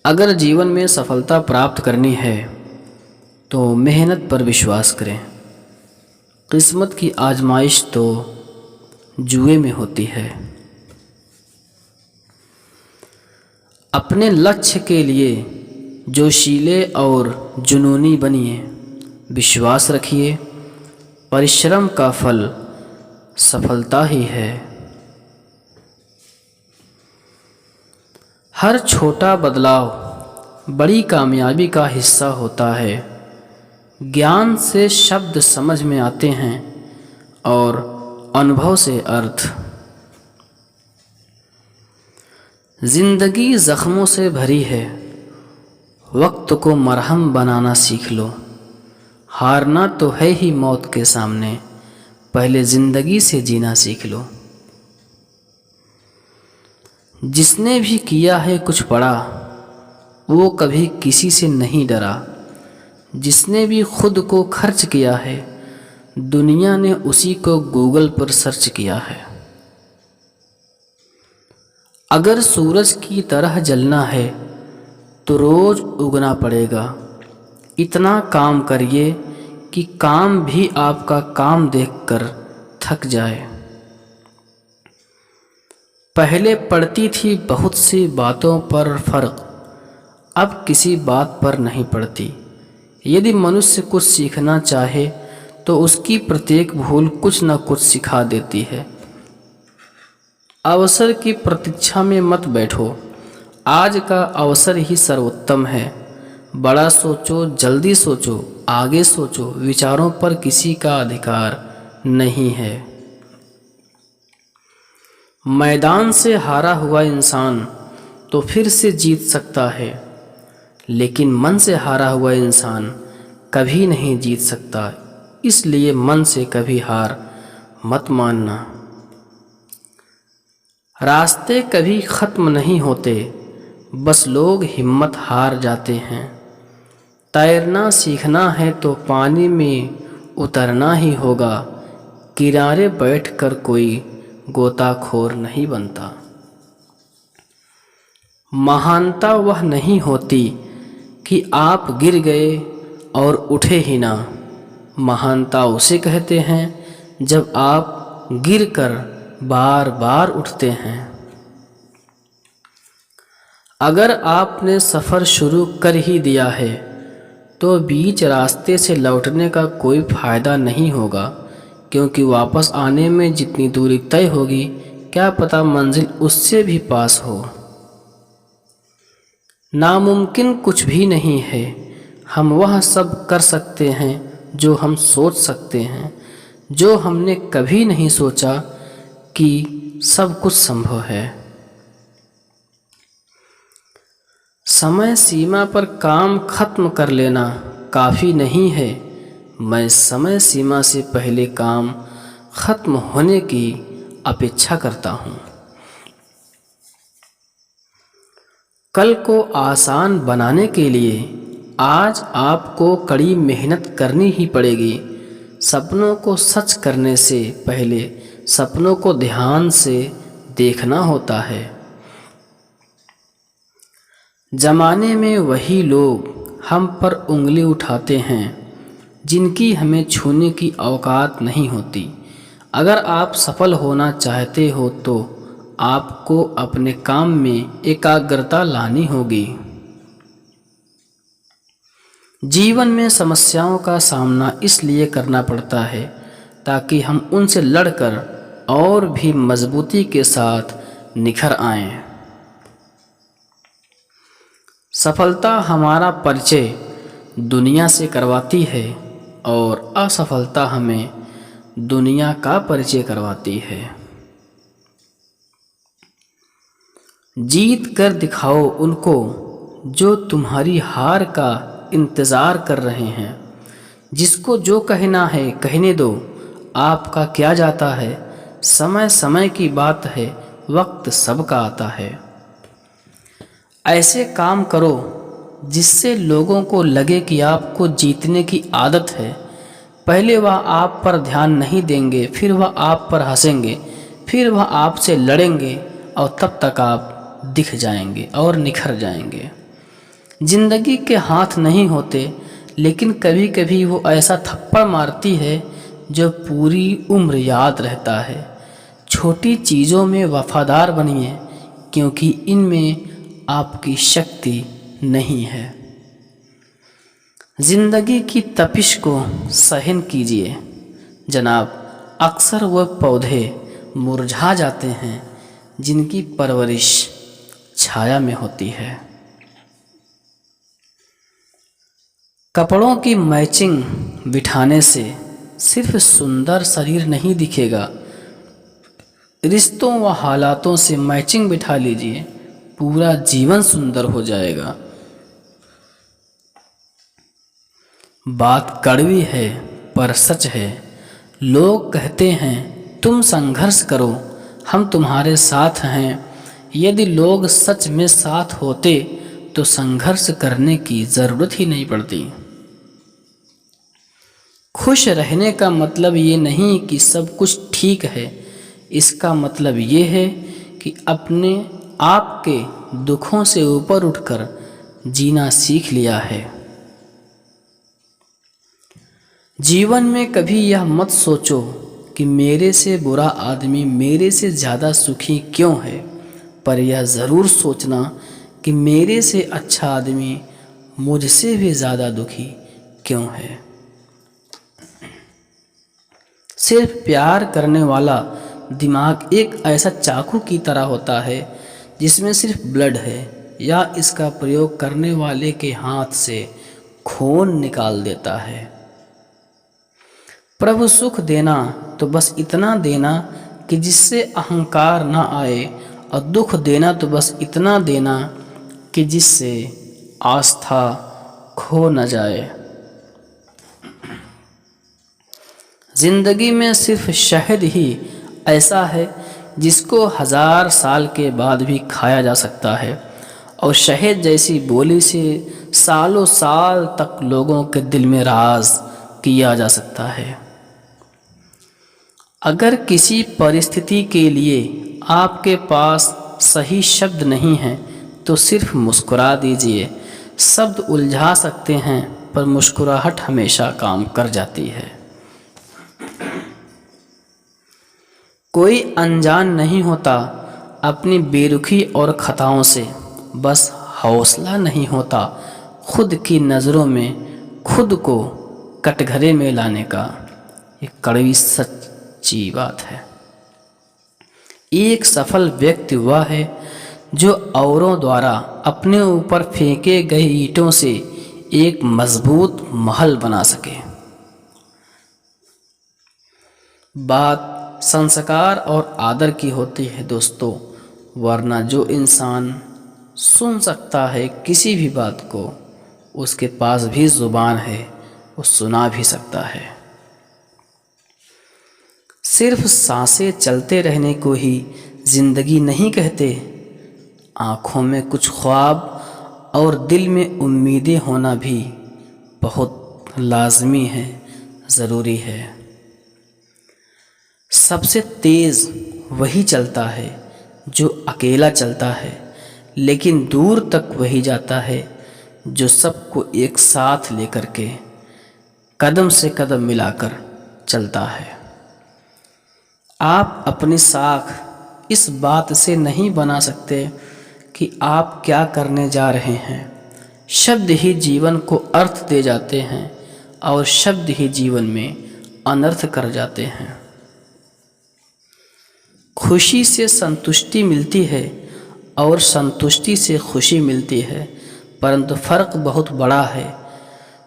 अगर जीवन में सफलता प्राप्त करनी है तो मेहनत पर विश्वास करें। किस्मत की आजमाइश तो जुए में होती है। अपने लक्ष्य के लिए जोशीले और जुनूनी बनिए। विश्वास रखिए, परिश्रम का फल सफलता ही है। हर छोटा बदलाव बड़ी कामयाबी का हिस्सा होता है। ज्ञान से शब्द समझ में आते हैं और अनुभव से अर्थ। जिंदगी जख्मों से भरी है, वक्त को मरहम बनाना सीख लो। हारना तो है ही मौत के सामने, पहले जिंदगी से जीना सीख लो। जिसने भी किया है कुछ बड़ा, वो कभी किसी से नहीं डरा। जिसने भी खुद को खर्च किया है, दुनिया ने उसी को गूगल पर सर्च किया है। अगर सूरज की तरह जलना है तो रोज उगना पड़ेगा। इतना काम करिए कि काम भी आपका काम देखकर थक जाए। पहले पड़ती थी बहुत सी बातों पर फर्क, अब किसी बात पर नहीं पड़ती। यदि मनुष्य कुछ सीखना चाहे तो उसकी प्रत्येक भूल कुछ न कुछ सिखा देती है। अवसर की प्रतीक्षा में मत बैठो, आज का अवसर ही सर्वोत्तम है। बड़ा सोचो, जल्दी सोचो, आगे सोचो, विचारों पर किसी का अधिकार नहीं है। मैदान से हारा हुआ इंसान तो फिर से जीत सकता है, लेकिन मन से हारा हुआ इंसान कभी नहीं जीत सकता। इसलिए मन से कभी हार मत मानना। रास्ते कभी ख़त्म नहीं होते, बस लोग हिम्मत हार जाते हैं। तैरना सीखना है तो पानी में उतरना ही होगा। किनारे बैठकर कोई गोताखोर नहीं बनता। महानता वह नहीं होती कि आप गिर गए और उठे ही ना। महानता उसे कहते हैं जब आप गिरकर बार बार उठते हैं। अगर आपने सफ़र शुरू कर ही दिया है तो बीच रास्ते से लौटने का कोई फ़ायदा नहीं होगा, क्योंकि वापस आने में जितनी दूरी तय होगी, क्या पता मंजिल उससे भी पास हो। नामुमकिन कुछ भी नहीं है। हम वह सब कर सकते हैं जो हम सोच सकते हैं। जो हमने कभी नहीं सोचा कि सब कुछ संभव है। समय सीमा पर काम खत्म कर लेना काफ़ी नहीं है। मैं समय सीमा से पहले काम खत्म होने की अपेक्षा करता हूँ। कल को आसान बनाने के लिए आज आपको कड़ी मेहनत करनी ही पड़ेगी। सपनों को सच करने से पहले सपनों को ध्यान से देखना होता है। ज़माने में वही लोग हम पर उंगली उठाते हैं जिनकी हमें छूने की औकात नहीं होती। अगर आप सफल होना चाहते हो तो आपको अपने काम में एकाग्रता लानी होगी। जीवन में समस्याओं का सामना इसलिए करना पड़ता है ताकि हम उनसे लड़कर और भी मजबूती के साथ निखर आएं। सफलता हमारा परिचय दुनिया से करवाती है और असफलता हमें दुनिया का परिचय करवाती है। जीत कर दिखाओ उनको जो तुम्हारी हार का इंतज़ार कर रहे हैं। जिसको जो कहना है कहने दो, आपका क्या जाता है। समय समय की बात है, वक्त सबका आता है। ऐसे काम करो जिससे लोगों को लगे कि आपको जीतने की आदत है। पहले वह आप पर ध्यान नहीं देंगे, फिर वह आप पर हंसेंगे, फिर वह आपसे लड़ेंगे और तब तक आप दिख जाएंगे और निखर जाएंगे। जिंदगी के हाथ नहीं होते, लेकिन कभी कभी वो ऐसा थप्पड़ मारती है जो पूरी उम्र याद रहता है। छोटी चीज़ों में वफादार बनिए, क्योंकि इनमें आपकी शक्ति नहीं है। जिंदगी की तपिश को सहन कीजिए जनाब। अक्सर वह पौधे मुरझा जाते हैं जिनकी परवरिश छाया में होती है। कपड़ों की मैचिंग बिठाने से सिर्फ सुंदर शरीर नहीं दिखेगा, रिश्तों व हालातों से मैचिंग बिठा लीजिए, पूरा जीवन सुंदर हो जाएगा। बात कड़वी है पर सच है। लोग कहते हैं तुम संघर्ष करो, हम तुम्हारे साथ हैं। यदि लोग सच में साथ होते तो संघर्ष करने की ज़रूरत ही नहीं पड़ती। खुश रहने का मतलब ये नहीं कि सब कुछ ठीक है, इसका मतलब ये है कि अपने आप के दुखों से ऊपर उठकर जीना सीख लिया है। जीवन में कभी यह मत सोचो कि मेरे से बुरा आदमी मेरे से ज़्यादा सुखी क्यों है, पर यह ज़रूर सोचना कि मेरे से अच्छा आदमी मुझसे भी ज़्यादा दुखी क्यों है। सिर्फ प्यार करने वाला दिमाग एक ऐसा चाकू की तरह होता है जिसमें सिर्फ ब्लड है, या इसका प्रयोग करने वाले के हाथ से खून निकाल देता है। प्रभु सुख देना तो बस इतना देना कि जिससे अहंकार ना आए, और दुख देना तो बस इतना देना कि जिससे आस्था खो न जाए। जिंदगी में सिर्फ शहद ही ऐसा है जिसको 1000 साल के बाद भी खाया जा सकता है, और शहद जैसी बोली से सालों साल तक लोगों के दिल में राज किया जा सकता है। अगर किसी परिस्थिति के लिए आपके पास सही शब्द नहीं है तो सिर्फ मुस्कुरा दीजिए। शब्द उलझा सकते हैं पर मुस्कुराहट हमेशा काम कर जाती है। कोई अनजान नहीं होता अपनी बेरुखी और खताओं से, बस हौसला नहीं होता खुद की नज़रों में खुद को कटघरे में लाने का। ये कड़वी सच्ची बात है। एक सफल व्यक्ति वह है जो औरों द्वारा अपने ऊपर फेंके गए ईंटों से एक मजबूत महल बना सके। बात संस्कार और आदर की होती है दोस्तों, वरना जो इंसान सुन सकता है किसी भी बात को, उसके पास भी ज़ुबान है, वो सुना भी सकता है। सिर्फ सांसें चलते रहने को ही ज़िंदगी नहीं कहते। आँखों में कुछ ख्वाब और दिल में उम्मीदें होना भी बहुत लाजमी है, ज़रूरी है। सबसे तेज़ वही चलता है जो अकेला चलता है, लेकिन दूर तक वही जाता है जो सबको एक साथ लेकर के कदम से कदम मिलाकर चलता है। आप अपनी साख इस बात से नहीं बना सकते कि आप क्या करने जा रहे हैं। शब्द ही जीवन को अर्थ दे जाते हैं और शब्द ही जीवन में अनर्थ कर जाते हैं। खुशी से संतुष्टि मिलती है और संतुष्टि से खुशी मिलती है, परंतु फ़र्क बहुत बड़ा है।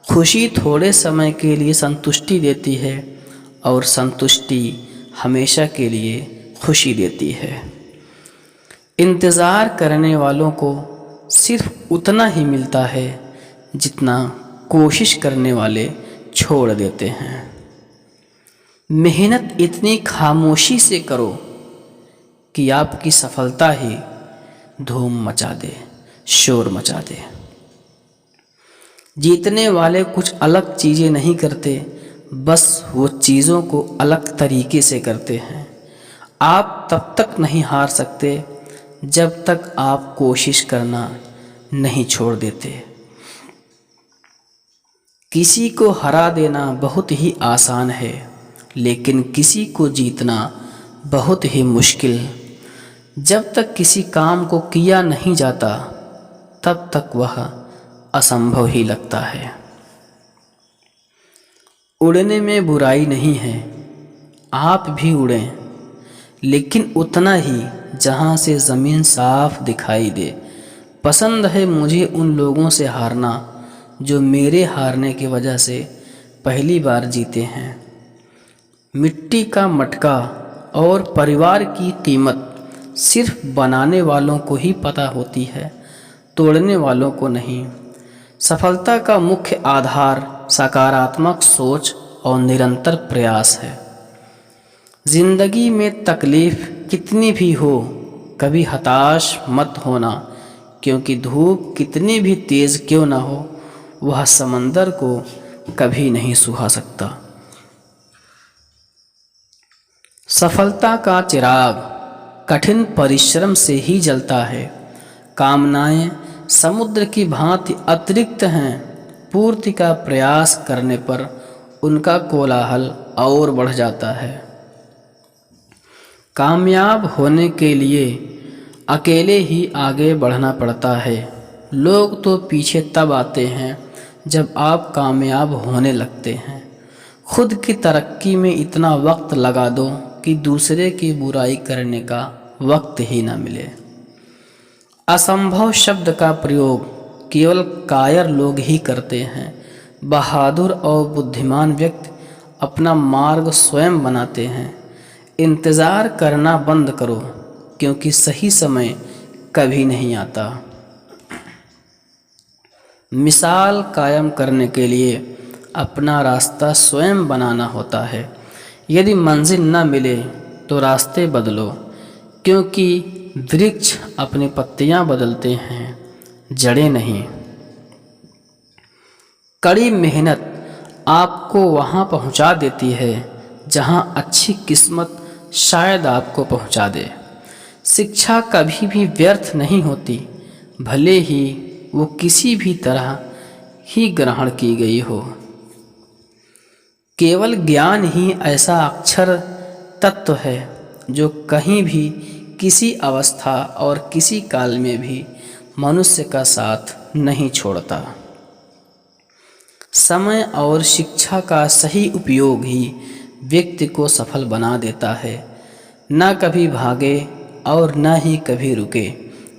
खुशी थोड़े समय के लिए संतुष्टि देती है और संतुष्टि हमेशा के लिए खुशी देती है। इंतज़ार करने वालों को सिर्फ उतना ही मिलता है जितना कोशिश करने वाले छोड़ देते हैं। मेहनत इतनी खामोशी से करो कि आपकी सफलता ही धूम मचा दे, शोर मचा दे। जीतने वाले कुछ अलग चीज़ें नहीं करते, बस वो चीज़ों को अलग तरीके से करते हैं। आप तब तक नहीं हार सकते जब तक आप कोशिश करना नहीं छोड़ देते। किसी को हरा देना बहुत ही आसान है, लेकिन किसी को जीतना बहुत ही मुश्किल। जब तक किसी काम को किया नहीं जाता तब तक वह असंभव ही लगता है। उड़ने में बुराई नहीं है, आप भी उड़ें, लेकिन उतना ही जहाँ से ज़मीन साफ दिखाई दे। पसंद है मुझे उन लोगों से हारना जो मेरे हारने की वजह से पहली बार जीते हैं। मिट्टी का मटका और परिवार की कीमत सिर्फ बनाने वालों को ही पता होती है, तोड़ने वालों को नहीं। सफलता का मुख्य आधार सकारात्मक सोच और निरंतर प्रयास है। जिंदगी में तकलीफ कितनी भी हो, कभी हताश मत होना, क्योंकि धूप कितनी भी तेज़ क्यों ना हो, वह समंदर को कभी नहीं सुहा सकता। सफलता का चिराग कठिन परिश्रम से ही जलता है। कामनाएं समुद्र की भांति अतिरिक्त हैं, पूर्ति का प्रयास करने पर उनका कोलाहल और बढ़ जाता है। कामयाब होने के लिए अकेले ही आगे बढ़ना पड़ता है। लोग तो पीछे तब आते हैं जब आप कामयाब होने लगते हैं। खुद की तरक्की में इतना वक्त लगा दो कि दूसरे की बुराई करने का वक्त ही ना मिले। असंभव शब्द का प्रयोग केवल कायर लोग ही करते हैं। बहादुर और बुद्धिमान व्यक्ति अपना मार्ग स्वयं बनाते हैं। इंतज़ार करना बंद करो, क्योंकि सही समय कभी नहीं आता। मिसाल कायम करने के लिए अपना रास्ता स्वयं बनाना होता है। यदि मंजिल न मिले तो रास्ते बदलो, क्योंकि वृक्ष अपनी पत्तियां बदलते हैं, जड़ें नहीं। कड़ी मेहनत आपको वहां पहुंचा देती है जहां अच्छी किस्मत शायद आपको पहुंचा दे। शिक्षा कभी भी व्यर्थ नहीं होती, भले ही वो किसी भी तरह ही ग्रहण की गई हो। केवल ज्ञान ही ऐसा अक्षर तत्व है जो कहीं भी, किसी अवस्था और किसी काल में भी मनुष्य का साथ नहीं छोड़ता। समय और शिक्षा का सही उपयोग ही व्यक्ति को सफल बना देता है। न कभी भागे और न ही कभी रुके,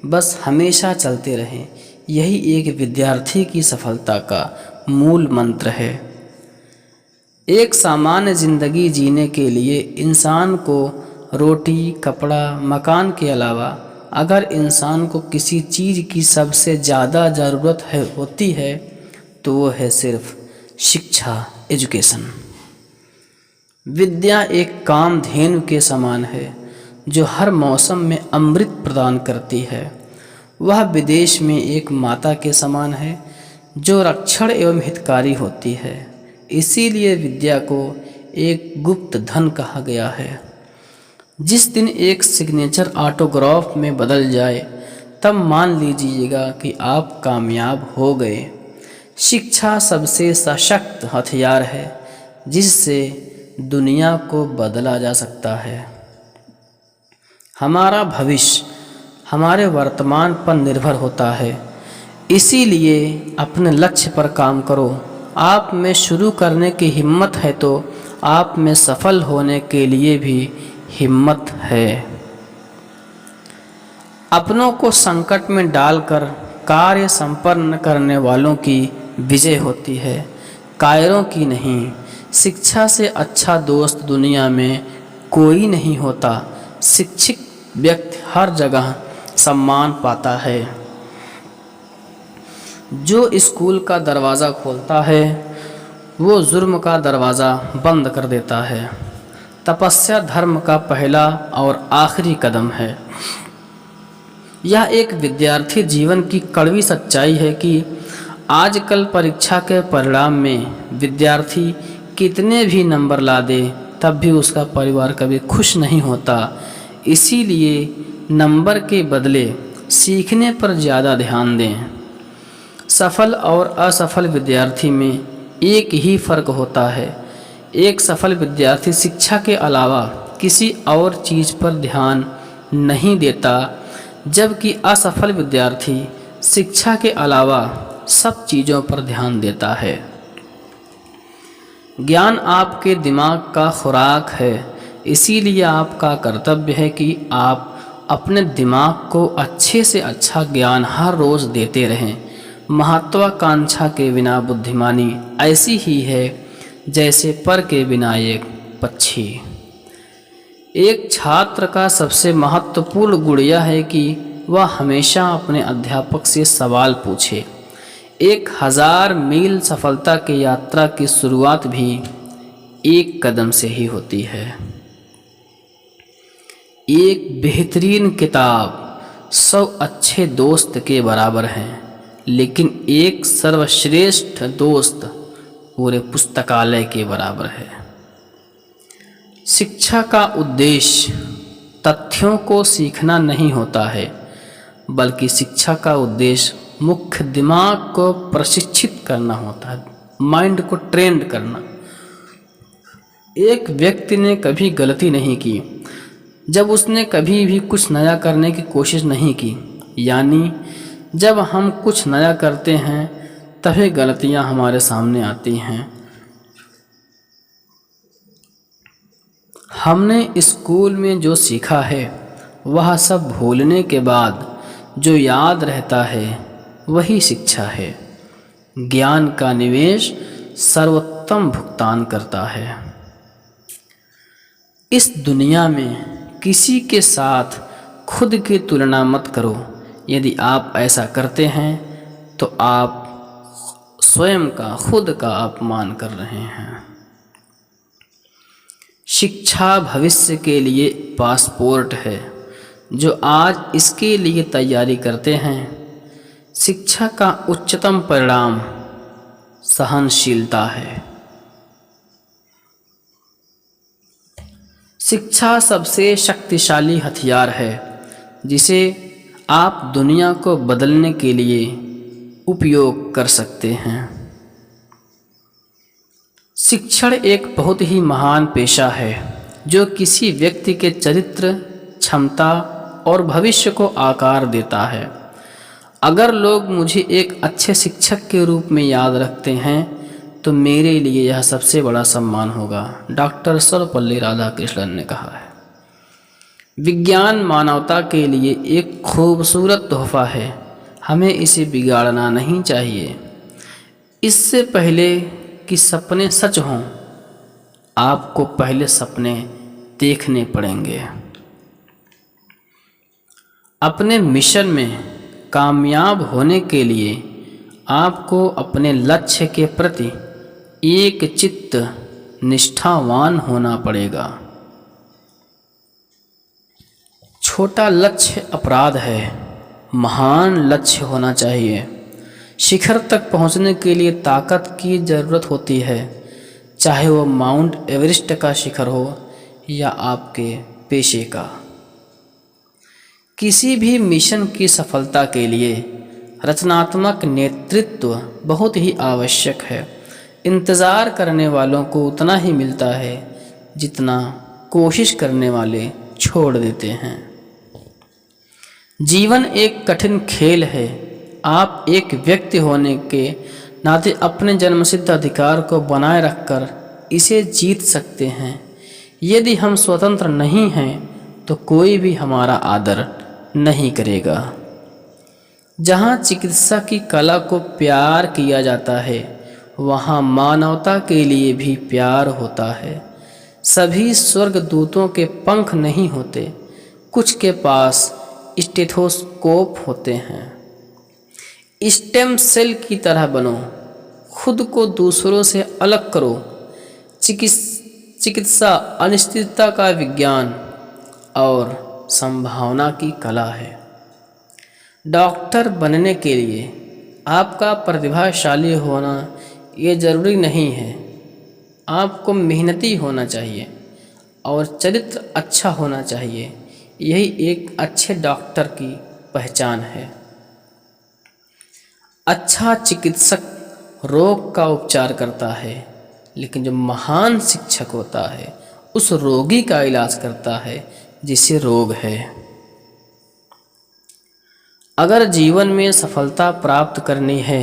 बस हमेशा चलते रहें। यही एक विद्यार्थी की सफलता का मूल मंत्र है। एक सामान्य ज़िंदगी जीने के लिए इंसान को रोटी, कपड़ा, मकान के अलावा अगर इंसान को किसी चीज़ की सबसे ज़्यादा ज़रूरत होती है तो वो है सिर्फ शिक्षा, एजुकेशन। विद्या एक कामधेनु के समान है जो हर मौसम में अमृत प्रदान करती है। वह विदेश में एक माता के समान है जो रक्षण एवं हितकारी होती है। इसीलिए विद्या को एक गुप्त धन कहा गया है। जिस दिन एक सिग्नेचर ऑटोग्राफ में बदल जाए तब मान लीजिएगा कि आप कामयाब हो गए। शिक्षा सबसे सशक्त हथियार है जिससे दुनिया को बदला जा सकता है। हमारा भविष्य हमारे वर्तमान पर निर्भर होता है, इसीलिए अपने लक्ष्य पर काम करो। आप में शुरू करने की हिम्मत है तो आप में सफल होने के लिए भी हिम्मत है। अपनों को संकट में डालकर कार्य संपन्न करने वालों की विजय होती है, कायरों की नहीं। शिक्षा से अच्छा दोस्त दुनिया में कोई नहीं होता। शिक्षित व्यक्ति हर जगह सम्मान पाता है। जो स्कूल का दरवाज़ा खोलता है वो जुर्म का दरवाज़ा बंद कर देता है। तपस्या धर्म का पहला और आखिरी कदम है। यह एक विद्यार्थी जीवन की कड़वी सच्चाई है कि आजकल परीक्षा के परिणाम में विद्यार्थी कितने भी नंबर ला दे तब भी उसका परिवार कभी खुश नहीं होता। इसीलिए नंबर के बदले सीखने पर ज़्यादा ध्यान दें। सफल और असफल विद्यार्थी में एक ही फ़र्क होता है, एक सफल विद्यार्थी शिक्षा के अलावा किसी और चीज़ पर ध्यान नहीं देता, जबकि असफल विद्यार्थी शिक्षा के अलावा सब चीज़ों पर ध्यान देता है। ज्ञान आपके दिमाग का खुराक है, इसीलिए आपका कर्तव्य है कि आप अपने दिमाग को अच्छे से अच्छा ज्ञान हर रोज़ देते रहें। महत्वाकांक्षा के बिना बुद्धिमानी ऐसी ही है जैसे पर के बिना एक पक्षी। एक छात्र का सबसे महत्वपूर्ण गुण यह है कि वह हमेशा अपने अध्यापक से सवाल पूछे। 1000 मील सफलता की यात्रा की शुरुआत भी एक कदम से ही होती है। एक बेहतरीन किताब 100 अच्छे दोस्त के बराबर है, लेकिन एक सर्वश्रेष्ठ दोस्त पूरे पुस्तकालय के बराबर है। शिक्षा का उद्देश्य तथ्यों को सीखना नहीं होता है, बल्कि शिक्षा का उद्देश्य मुख्य दिमाग को प्रशिक्षित करना होता है, माइंड को ट्रेंड करना। एक व्यक्ति ने कभी गलती नहीं की जब उसने कभी भी कुछ नया करने की कोशिश नहीं की। यानी जब हम कुछ नया करते हैं तभी गलतियां हमारे सामने आती हैं। हमने स्कूल में जो सीखा है वह सब भूलने के बाद जो याद रहता है वही शिक्षा है। ज्ञान का निवेश सर्वोत्तम भुगतान करता है। इस दुनिया में किसी के साथ खुद की तुलना मत करो। यदि आप ऐसा करते हैं तो आप स्वयं का, खुद का अपमान कर रहे हैं। शिक्षा भविष्य के लिए पासपोर्ट है। जो आज इसके लिए तैयारी करते हैं, शिक्षा का उच्चतम परिणाम सहनशीलता है। शिक्षा सबसे शक्तिशाली हथियार है जिसे आप दुनिया को बदलने के लिए उपयोग कर सकते हैं। शिक्षण एक बहुत ही महान पेशा है जो किसी व्यक्ति के चरित्र, क्षमता और भविष्य को आकार देता है। अगर लोग मुझे एक अच्छे शिक्षक के रूप में याद रखते हैं तो मेरे लिए यह सबसे बड़ा सम्मान होगा, डॉक्टर सर्वपल्ली राधाकृष्णन ने कहा है। विज्ञान मानवता के लिए एक खूबसूरत तोहफा है, हमें इसे बिगाड़ना नहीं चाहिए। इससे पहले कि सपने सच हों, आपको पहले सपने देखने पड़ेंगे। अपने मिशन में कामयाब होने के लिए आपको अपने लक्ष्य के प्रति एक चित्त निष्ठावान होना पड़ेगा। छोटा लक्ष्य अपराध है, महान लक्ष्य होना चाहिए। शिखर तक पहुंचने के लिए ताकत की ज़रूरत होती है, चाहे वो माउंट एवरेस्ट का शिखर हो या आपके पेशे का। किसी भी मिशन की सफलता के लिए रचनात्मक नेतृत्व बहुत ही आवश्यक है। इंतज़ार करने वालों को उतना ही मिलता है जितना कोशिश करने वाले छोड़ देते हैं। जीवन एक कठिन खेल है। आप एक व्यक्ति होने के नाते अपने जन्मसिद्ध अधिकार को बनाए रखकर इसे जीत सकते हैं। यदि हम स्वतंत्र नहीं हैं तो कोई भी हमारा आदर नहीं करेगा। जहाँ चिकित्सा की कला को प्यार किया जाता है, वहाँ मानवता के लिए भी प्यार होता है। सभी स्वर्गदूतों के पंख नहीं होते, कुछ के पास स्टेथोस्कोप होते हैं। स्टेम सेल की तरह बनो, खुद को दूसरों से अलग करो। चिकित्सा अनिश्चितता का विज्ञान और संभावना की कला है। डॉक्टर बनने के लिए आपका प्रतिभाशाली होना ये ज़रूरी नहीं है। आपको मेहनती होना चाहिए और चरित्र अच्छा होना चाहिए। यही एक अच्छे डॉक्टर की पहचान है। अच्छा चिकित्सक रोग का उपचार करता है, लेकिन जो महान शिक्षक होता है उस रोगी का इलाज करता है जिसे रोग है। अगर जीवन में सफलता प्राप्त करनी है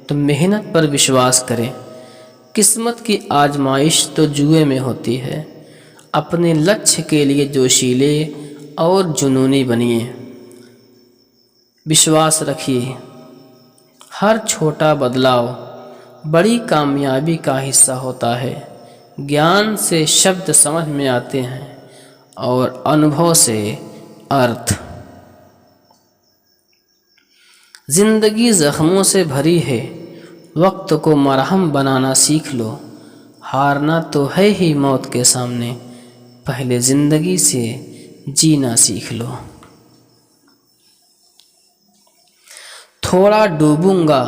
तो मेहनत पर विश्वास करें। किस्मत की आजमाइश तो जुए में होती है। अपने लक्ष्य के लिए जोशीले और जुनूनी बनिए। विश्वास रखिए, हर छोटा बदलाव बड़ी कामयाबी का हिस्सा होता है। ज्ञान से शब्द समझ में आते हैं और अनुभव से अर्थ। जिंदगी जख्मों से भरी है, वक्त को मरहम बनाना सीख लो। हारना तो है ही मौत के सामने, पहले जिंदगी से जीना सीख लो। थोड़ा डूबूंगा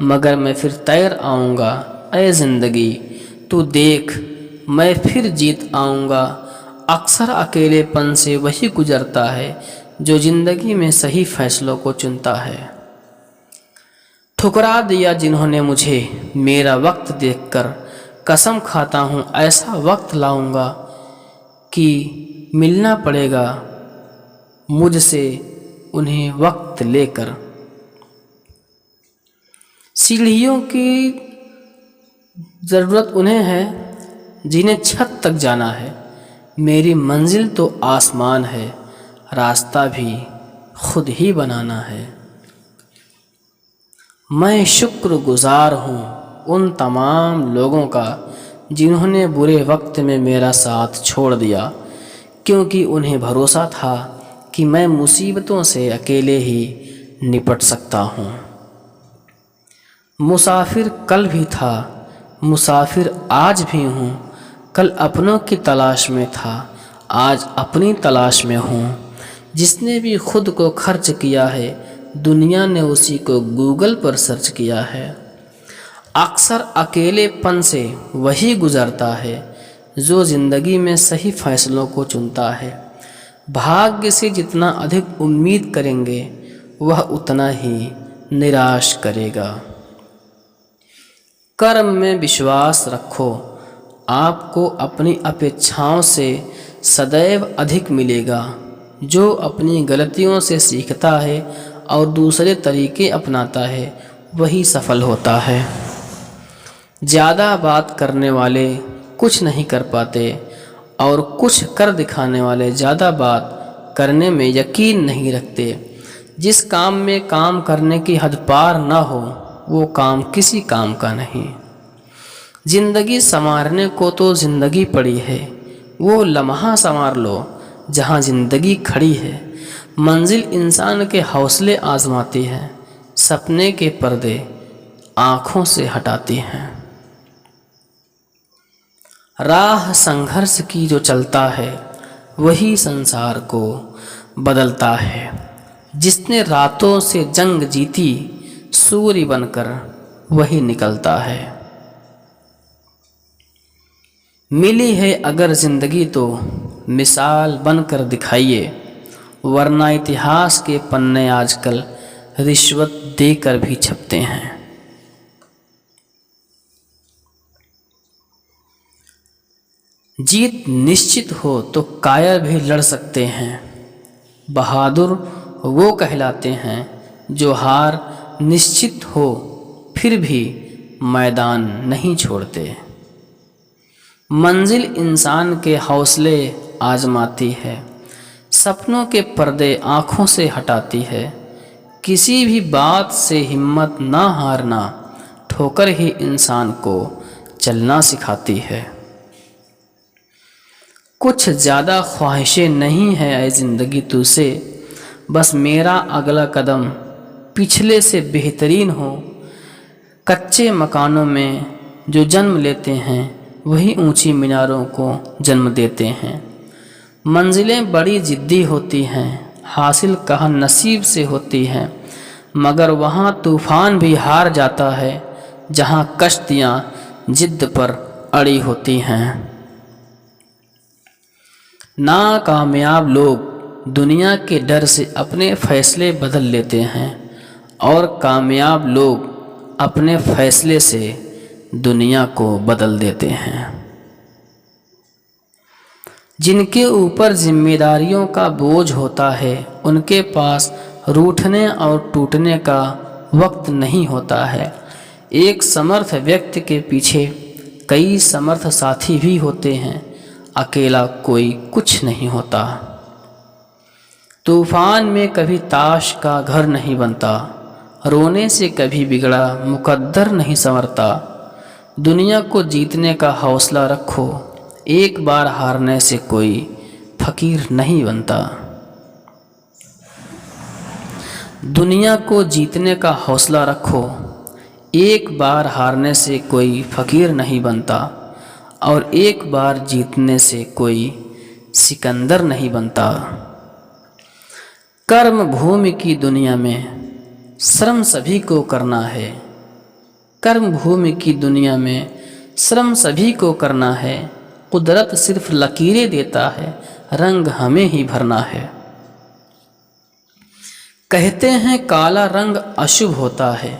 मगर मैं फिर तैर आऊँगा। ऐ जिंदगी तू देख, मैं फिर जीत आऊँगा। अक्सर अकेलेपन से वही गुजरता है जो जिंदगी में सही फैसलों को चुनता है। ठुकरा दिया जिन्होंने मुझे मेरा वक्त देखकर, कसम खाता हूँ ऐसा वक्त लाऊंगा कि मिलना पड़ेगा मुझसे उन्हें वक्त लेकर। सीढ़ियों की ज़रूरत उन्हें है जिन्हें छत तक जाना है। मेरी मंजिल तो आसमान है, रास्ता भी खुद ही बनाना है। मैं शुक्रगुजार हूँ उन तमाम लोगों का जिन्होंने बुरे वक्त में मेरा साथ छोड़ दिया, क्योंकि उन्हें भरोसा था कि मैं मुसीबतों से अकेले ही निपट सकता हूँ। मुसाफिर कल भी था, मुसाफिर आज भी हूँ। कल अपनों की तलाश में था, आज अपनी तलाश में हूँ। जिसने भी खुद को खर्च किया है, दुनिया ने उसी को गूगल पर सर्च किया है। अक्सर अकेलेपन से वही गुजरता है जो ज़िंदगी में सही फैसलों को चुनता है। भाग्य से जितना अधिक उम्मीद करेंगे वह उतना ही निराश करेगा। कर्म में विश्वास रखो, आपको अपनी अपेक्षाओं से सदैव अधिक मिलेगा। जो अपनी गलतियों से सीखता है और दूसरे तरीके अपनाता है वही सफल होता है। ज़्यादा बात करने वाले कुछ नहीं कर पाते और कुछ कर दिखाने वाले ज़्यादा बात करने में यकीन नहीं रखते। जिस काम में काम करने की हद पार ना हो वो काम किसी काम का नहीं। ज़िंदगी संवारने को तो ज़िंदगी पड़ी है, वो लम्हा संवार लो जहाँ ज़िंदगी खड़ी है। मंजिल इंसान के हौसले आजमाती है, सपने के पर्दे आँखों से हटाती हैं। राह संघर्ष की जो चलता है वही संसार को बदलता है। जिसने रातों से जंग जीती सूर्य बनकर वही निकलता है। मिली है अगर जिंदगी तो मिसाल बनकर दिखाइए, वरना इतिहास के पन्ने आजकल रिश्वत देकर भी छपते हैं। जीत निश्चित हो तो कायर भी लड़ सकते हैं। बहादुर वो कहलाते हैं जो हार निश्चित हो फिर भी मैदान नहीं छोड़ते। मंजिल इंसान के हौसले आजमाती है, सपनों के पर्दे आँखों से हटाती है। किसी भी बात से हिम्मत ना हारना, ठोकर ही इंसान को चलना सिखाती है। कुछ ज़्यादा ख्वाहिशें नहीं हैं ऐ ज़िंदगी तुझसे, बस मेरा अगला कदम पिछले से बेहतरीन हो। कच्चे मकानों में जो जन्म लेते हैं वही ऊंची मीनारों को जन्म देते हैं। मंजिलें बड़ी ज़िद्दी होती हैं, हासिल कहाँ नसीब से होती हैं, मगर वहाँ तूफ़ान भी हार जाता है जहाँ कश्तियाँ जिद्द पर अड़ी होती हैं। नाकामयाब लोग दुनिया के डर से अपने फैसले बदल लेते हैं और कामयाब लोग अपने फैसले से दुनिया को बदल देते हैं। जिनके ऊपर जिम्मेदारियों का बोझ होता है उनके पास रूठने और टूटने का वक्त नहीं होता है। एक समर्थ व्यक्ति के पीछे कई समर्थ साथी भी होते हैं, अकेला कोई कुछ नहीं होता। तूफान में कभी ताश का घर नहीं बनता, रोने से कभी बिगड़ा मुकद्दर नहीं संवरता। दुनिया को जीतने का हौसला रखो, एक बार हारने से कोई फकीर नहीं बनता। दुनिया को जीतने का हौसला रखो, एक बार हारने से कोई फकीर नहीं बनता और एक बार जीतने से कोई सिकंदर नहीं बनता। कर्म भूमि की दुनिया में श्रम सभी को करना है। कर्म भूमि की दुनिया में श्रम सभी को करना है। कुदरत सिर्फ लकीरें देता है, रंग हमें ही भरना है। कहते हैं काला रंग अशुभ होता है,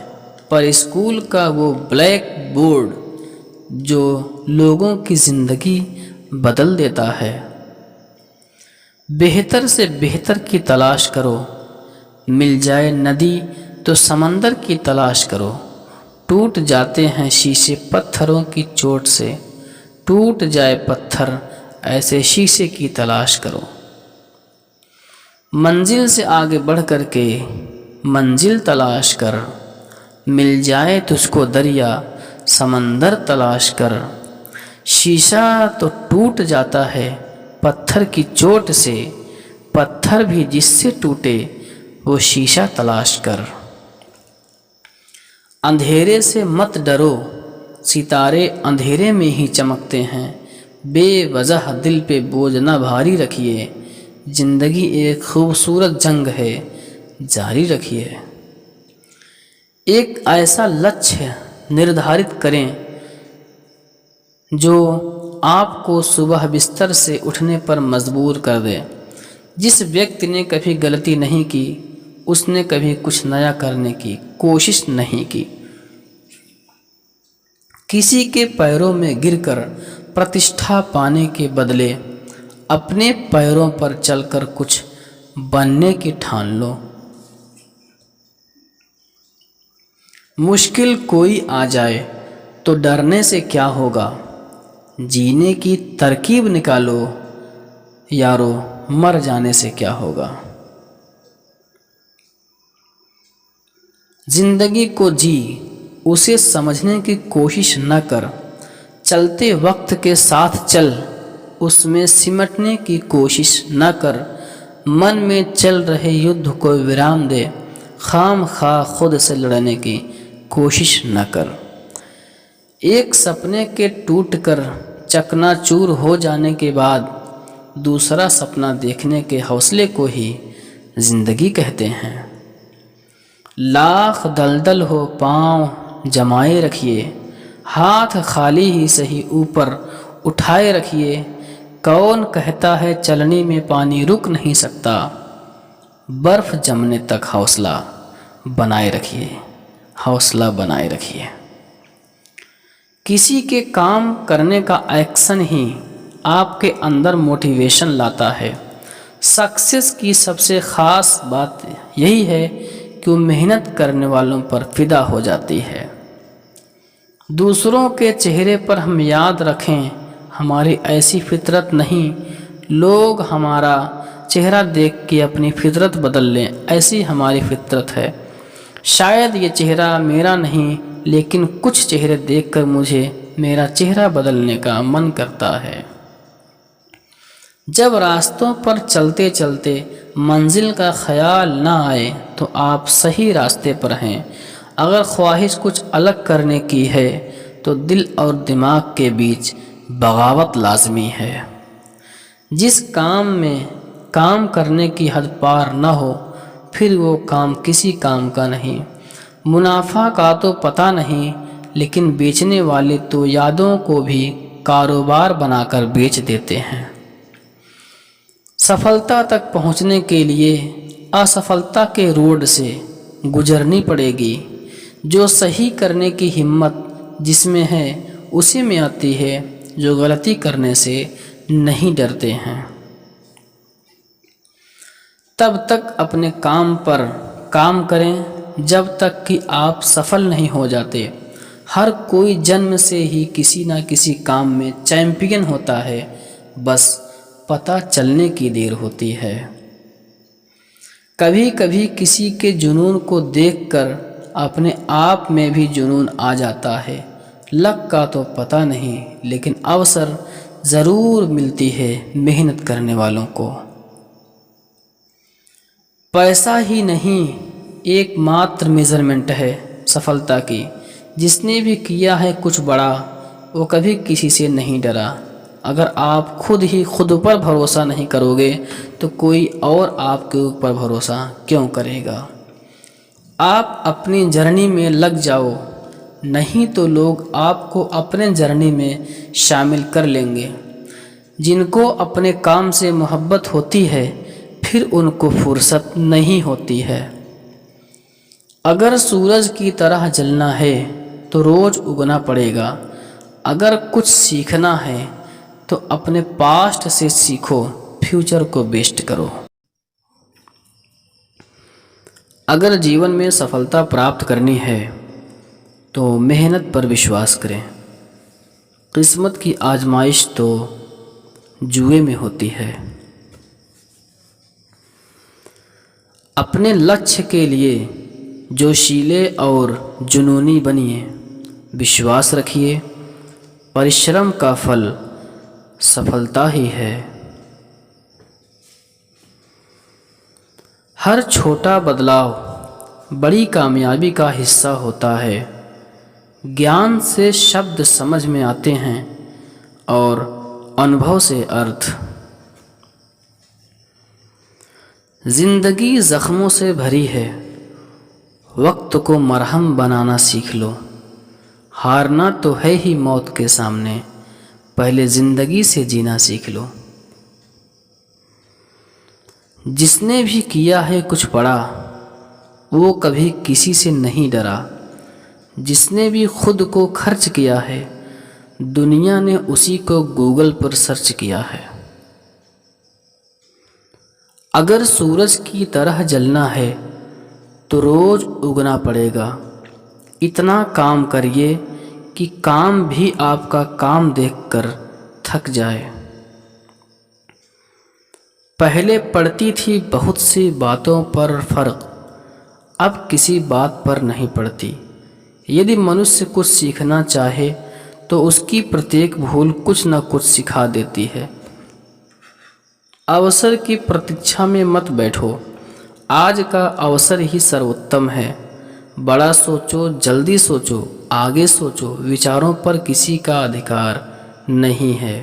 पर स्कूल का वो ब्लैक बोर्ड जो लोगों की ज़िंदगी बदल देता है। बेहतर से बेहतर की तलाश करो, मिल जाए नदी तो समंदर की तलाश करो। टूट जाते हैं शीशे पत्थरों की चोट से, टूट जाए पत्थर ऐसे शीशे की तलाश करो। मंजिल से आगे बढ़ कर के मंजिल तलाश कर, मिल जाए तुझको दरिया समंदर तलाश कर। शीशा तो टूट जाता है पत्थर की चोट से, पत्थर भी जिससे टूटे वो शीशा तलाश कर। अंधेरे से मत डरो, सितारे अंधेरे में ही चमकते हैं। बेवजह दिल पे बोझ न भारी रखिए, जिंदगी एक खूबसूरत जंग है, जारी रखिए। एक ऐसा लक्ष्य निर्धारित करें जो आपको सुबह बिस्तर से उठने पर मजबूर कर दे। जिस व्यक्ति ने कभी गलती नहीं की, उसने कभी कुछ नया करने की कोशिश नहीं की। किसी के पैरों में गिरकर प्रतिष्ठा पाने के बदले अपने पैरों पर चलकर कुछ बनने की ठान लो। मुश्किल कोई आ जाए तो डरने से क्या होगा, जीने की तरकीब निकालो यारो, मर जाने से क्या होगा। जिंदगी को जी, उसे समझने की कोशिश न कर। चलते वक्त के साथ चल, उसमें सिमटने की कोशिश न कर। मन में चल रहे युद्ध को विराम दे, खाम खा खुद से लड़ने की कोशिश न कर। एक सपने के टूटकर चकनाचूर हो जाने के बाद दूसरा सपना देखने के हौसले को ही जिंदगी कहते हैं। लाख दलदल हो पाँव जमाए रखिए, हाथ खाली ही सही ऊपर उठाए रखिए। कौन कहता है चलने में पानी रुक नहीं सकता, बर्फ जमने तक हौसला बनाए रखिए, हौसला बनाए रखिए। किसी के काम करने का एक्शन ही आपके अंदर मोटिवेशन लाता है। सक्सेस की सबसे ख़ास बात यही है कि वो मेहनत करने वालों पर फिदा हो जाती है। दूसरों के चेहरे पर हम याद रखें हमारी ऐसी फितरत नहीं, लोग हमारा चेहरा देख के अपनी फितरत बदल लें, ऐसी हमारी फितरत है। शायद ये चेहरा मेरा नहीं, लेकिन कुछ चेहरे देखकर मुझे मेरा चेहरा बदलने का मन करता है। जब रास्तों पर चलते चलते मंजिल का ख्याल ना आए तो आप सही रास्ते पर हैं। अगर ख्वाहिश कुछ अलग करने की है तो दिल और दिमाग के बीच बगावत लाजमी है। जिस काम में काम करने की हद पार न हो, फिर वो काम किसी काम का नहीं। मुनाफा का तो पता नहीं, लेकिन बेचने वाले तो यादों को भी कारोबार बनाकर बेच देते हैं। सफलता तक पहुंचने के लिए असफलता के रोड से गुजरनी पड़ेगी। जो सही करने की हिम्मत जिसमें है उसी में आती है जो गलती करने से नहीं डरते हैं। तब तक अपने काम पर काम करें जब तक कि आप सफल नहीं हो जाते। हर कोई जन्म से ही किसी न किसी काम में चैंपियन होता है, बस पता चलने की देर होती है। कभी कभी किसी के जुनून को देखकर अपने आप में भी जुनून आ जाता है। लक का तो पता नहीं, लेकिन अवसर ज़रूर मिलती है मेहनत करने वालों को। पैसा ही नहीं एकमात्र मेज़रमेंट है सफलता की। जिसने भी किया है कुछ बड़ा वो कभी किसी से नहीं डरा। अगर आप खुद ही खुद पर भरोसा नहीं करोगे तो कोई और आपके ऊपर भरोसा क्यों करेगा। आप अपनी जर्नी में लग जाओ, नहीं तो लोग आपको अपने जर्नी में शामिल कर लेंगे। जिनको अपने काम से मोहब्बत होती है फिर उनको फुर्सत नहीं होती है। अगर सूरज की तरह जलना है तो रोज़ उगना पड़ेगा। अगर कुछ सीखना है तो अपने पास्ट से सीखो, फ्यूचर को बेस्ट करो। अगर जीवन में सफलता प्राप्त करनी है तो मेहनत पर विश्वास करें। किस्मत की आजमाइश तो जुए में होती है। अपने लक्ष्य के लिए जोशीले और जुनूनी बनिए। विश्वास रखिए, परिश्रम का फल सफलता ही है। हर छोटा बदलाव बड़ी कामयाबी का हिस्सा होता है। ज्ञान से शब्द समझ में आते हैं और अनुभव से अर्थ। जिंदगी जख्मों से भरी है, वक्त को मरहम बनाना सीख लो। हारना तो है ही मौत के सामने, पहले ज़िंदगी से जीना सीख लो। जिसने भी किया है कुछ बड़ा वो कभी किसी से नहीं डरा। जिसने भी खुद को खर्च किया है दुनिया ने उसी को गूगल पर सर्च किया है। अगर सूरज की तरह जलना है तो रोज़ उगना पड़ेगा। इतना काम करिए कि काम भी आपका काम देखकर थक जाए। पहले पड़ती थी बहुत सी बातों पर फर्क, अब किसी बात पर नहीं पड़ती। यदि मनुष्य कुछ सीखना चाहे तो उसकी प्रत्येक भूल कुछ न कुछ सिखा देती है। अवसर की प्रतीक्षा में मत बैठो, आज का अवसर ही सर्वोत्तम है। बड़ा सोचो, जल्दी सोचो, आगे सोचो, विचारों पर किसी का अधिकार नहीं है।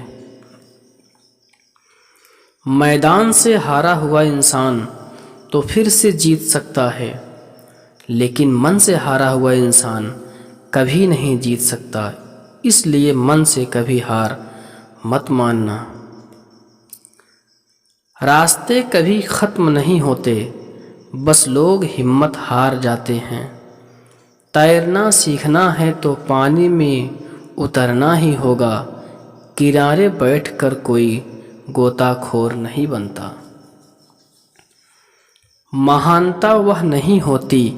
मैदान से हारा हुआ इंसान तो फिर से जीत सकता है, लेकिन मन से हारा हुआ इंसान कभी नहीं जीत सकता। इसलिए मन से कभी हार मत मानना। रास्ते कभी ख़त्म नहीं होते, बस लोग हिम्मत हार जाते हैं। तैरना सीखना है तो पानी में उतरना ही होगा। किनारे बैठकर कोई गोताखोर नहीं बनता। महानता वह नहीं होती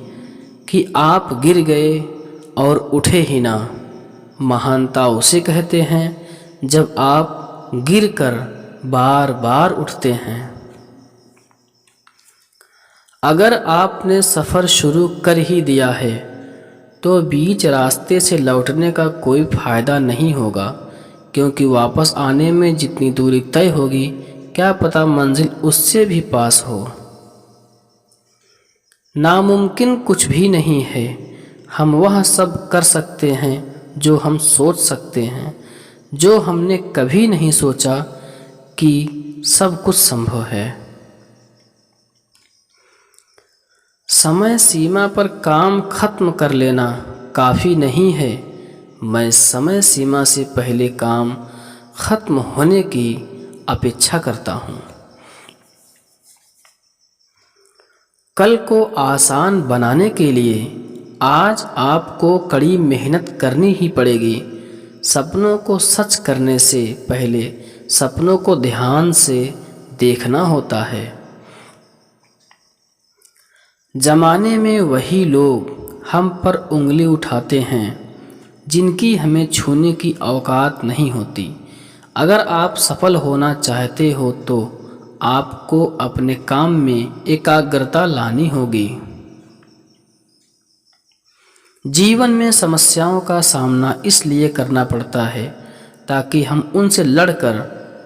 कि आप गिर गए और उठे ही ना। महानता उसे कहते हैं जब आप गिरकर बार बार उठते हैं। अगर आपने सफ़र शुरू कर ही दिया है तो बीच रास्ते से लौटने का कोई फ़ायदा नहीं होगा, क्योंकि वापस आने में जितनी दूरी तय होगी क्या पता मंजिल उससे भी पास हो। नामुमकिन कुछ भी नहीं है, हम वह सब कर सकते हैं जो हम सोच सकते हैं। जो हमने कभी नहीं सोचा कि सब कुछ संभव है। समय सीमा पर काम खत्म कर लेना काफ़ी नहीं है। मैं समय सीमा से पहले काम खत्म होने की अपेक्षा करता हूँ। कल को आसान बनाने के लिए आज आपको कड़ी मेहनत करनी ही पड़ेगी। सपनों को सच करने से पहले सपनों को ध्यान से देखना होता है। ज़माने में वही लोग हम पर उंगली उठाते हैं जिनकी हमें छूने की औकात नहीं होती। अगर आप सफल होना चाहते हो तो आपको अपने काम में एकाग्रता लानी होगी। जीवन में समस्याओं का सामना इसलिए करना पड़ता है ताकि हम उनसे लड़कर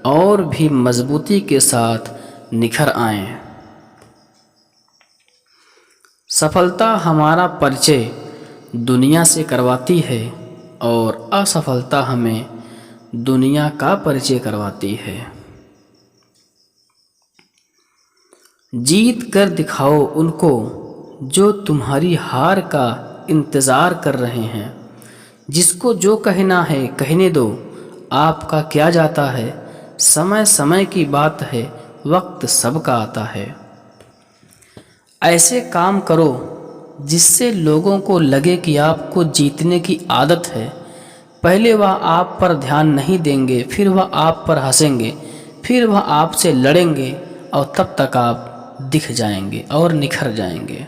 और भी मजबूती के साथ निखर आएं। सफलता हमारा परिचय दुनिया से करवाती है और असफलता हमें दुनिया का परिचय करवाती है। जीत कर दिखाओ उनको जो तुम्हारी हार का इंतज़ार कर रहे हैं। जिसको जो कहना है कहने दो, आपका क्या जाता है। समय समय की बात है, वक्त सबका आता है। ऐसे काम करो जिससे लोगों को लगे कि आपको जीतने की आदत है। पहले वह आप पर ध्यान नहीं देंगे, फिर वह आप पर हंसेंगे, फिर वह आपसे लड़ेंगे और तब तक आप दिख जाएंगे और निखर जाएंगे।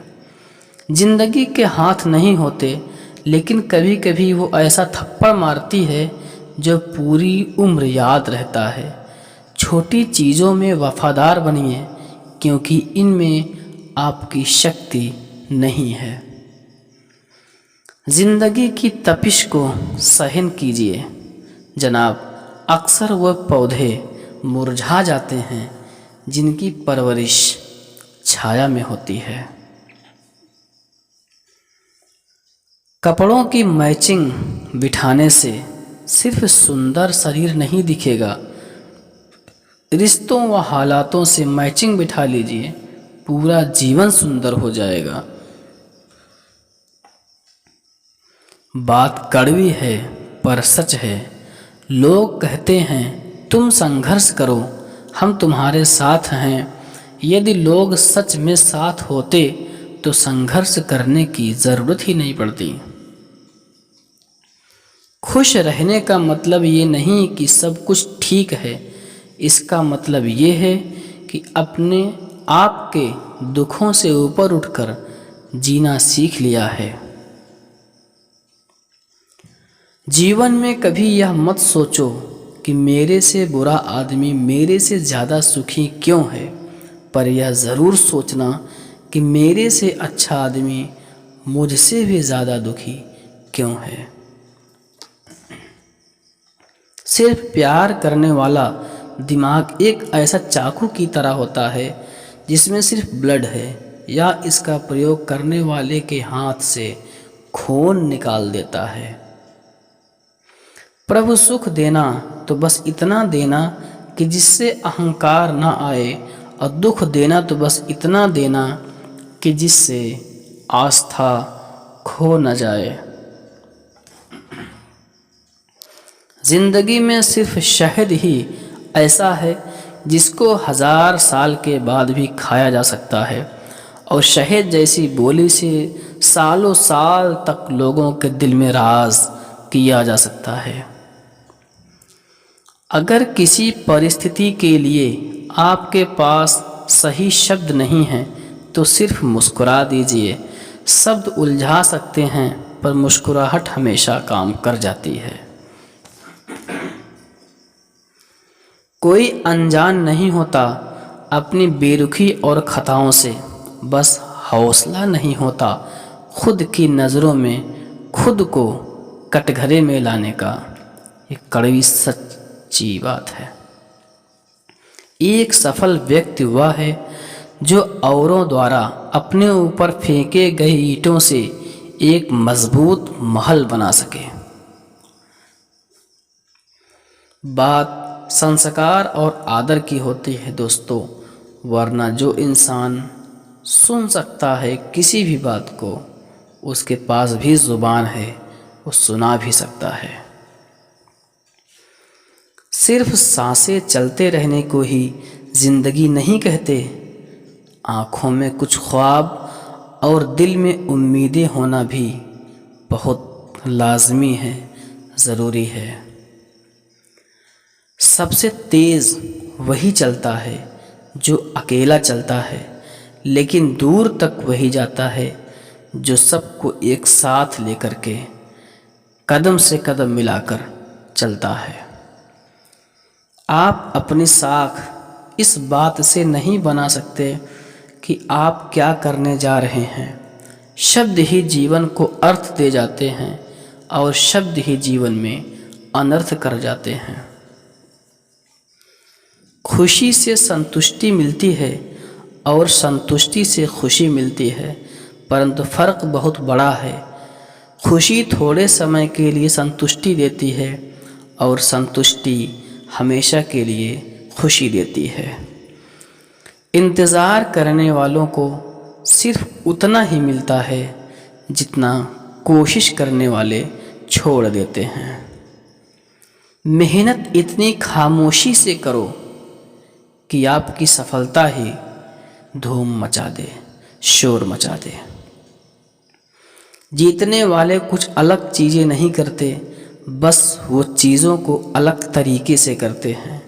जिंदगी के हाथ नहीं होते, लेकिन कभी कभी वो ऐसा थप्पड़ मारती है जो पूरी उम्र याद रहता है। छोटी चीज़ों में वफादार बनिए क्योंकि इनमें आपकी शक्ति नहीं है। जिंदगी की तपिश को सहन कीजिए जनाब। अक्सर वह पौधे मुरझा जाते हैं जिनकी परवरिश छाया में होती है। कपड़ों की मैचिंग बिठाने से सिर्फ सुंदर शरीर नहीं दिखेगा, रिश्तों व हालातों से मैचिंग बिठा लीजिए, पूरा जीवन सुंदर हो जाएगा। बात कड़वी है पर सच है। लोग कहते हैं तुम संघर्ष करो, हम तुम्हारे साथ हैं। यदि लोग सच में साथ होते तो संघर्ष करने की ज़रूरत ही नहीं पड़ती। खुश रहने का मतलब ये नहीं कि सब कुछ ठीक है, इसका मतलब ये है कि अपने आप के दुखों से ऊपर उठकर जीना सीख लिया है। जीवन में कभी यह मत सोचो कि मेरे से बुरा आदमी मेरे से ज़्यादा सुखी क्यों है, पर यह ज़रूर सोचना कि मेरे से अच्छा आदमी मुझसे भी ज़्यादा दुखी क्यों है। सिर्फ प्यार करने वाला दिमाग एक ऐसा चाकू की तरह होता है जिसमें सिर्फ ब्लड है, या इसका प्रयोग करने वाले के हाथ से खून निकाल देता है। प्रभु सुख देना तो बस इतना देना कि जिससे अहंकार ना आए, और दुख देना तो बस इतना देना कि जिससे आस्था खो न जाए। जिंदगी में सिर्फ शहद ही ऐसा है जिसको 1000 साल के बाद भी खाया जा सकता है, और शहद जैसी बोली से सालों साल तक लोगों के दिल में राज किया जा सकता है। अगर किसी परिस्थिति के लिए आपके पास सही शब्द नहीं हैं तो सिर्फ मुस्कुरा दीजिए। शब्द उलझा सकते हैं पर मुस्कुराहट हमेशा काम कर जाती है। कोई अनजान नहीं होता अपनी बेरुखी और खताओं से, बस हौसला नहीं होता खुद की नज़रों में खुद को कटघरे में लाने का। ये कड़वी सच्ची बात है। एक सफल व्यक्ति वह है जो औरों द्वारा अपने ऊपर फेंके गए ईंटों से एक मजबूत महल बना सके। बात संस्कार और आदर की होती है दोस्तों, वरना जो इंसान सुन सकता है किसी भी बात को, उसके पास भी ज़ुबान है, वो सुना भी सकता है। सिर्फ सांसें चलते रहने को ही जिंदगी नहीं कहते। आँखों में कुछ ख्वाब और दिल में उम्मीदें होना भी बहुत लाजमी है, ज़रूरी है। सबसे तेज़ वही चलता है जो अकेला चलता है, लेकिन दूर तक वही जाता है जो सबको एक साथ लेकर के कदम से कदम मिलाकर चलता है। आप अपनी साख इस बात से नहीं बना सकते कि आप क्या करने जा रहे हैं। शब्द ही जीवन को अर्थ दे जाते हैं और शब्द ही जीवन में अनर्थ कर जाते हैं। खुशी से संतुष्टि मिलती है और संतुष्टि से खुशी मिलती है, परंतु फ़र्क बहुत बड़ा है। खुशी थोड़े समय के लिए संतुष्टि देती है और संतुष्टि हमेशा के लिए खुशी देती है। इंतज़ार करने वालों को सिर्फ उतना ही मिलता है जितना कोशिश करने वाले छोड़ देते हैं। मेहनत इतनी खामोशी से करो कि आपकी सफलता ही धूम मचा दे, शोर मचा दे। जीतने वाले कुछ अलग चीज़ें नहीं करते, बस वो चीज़ों को अलग तरीके से करते हैं।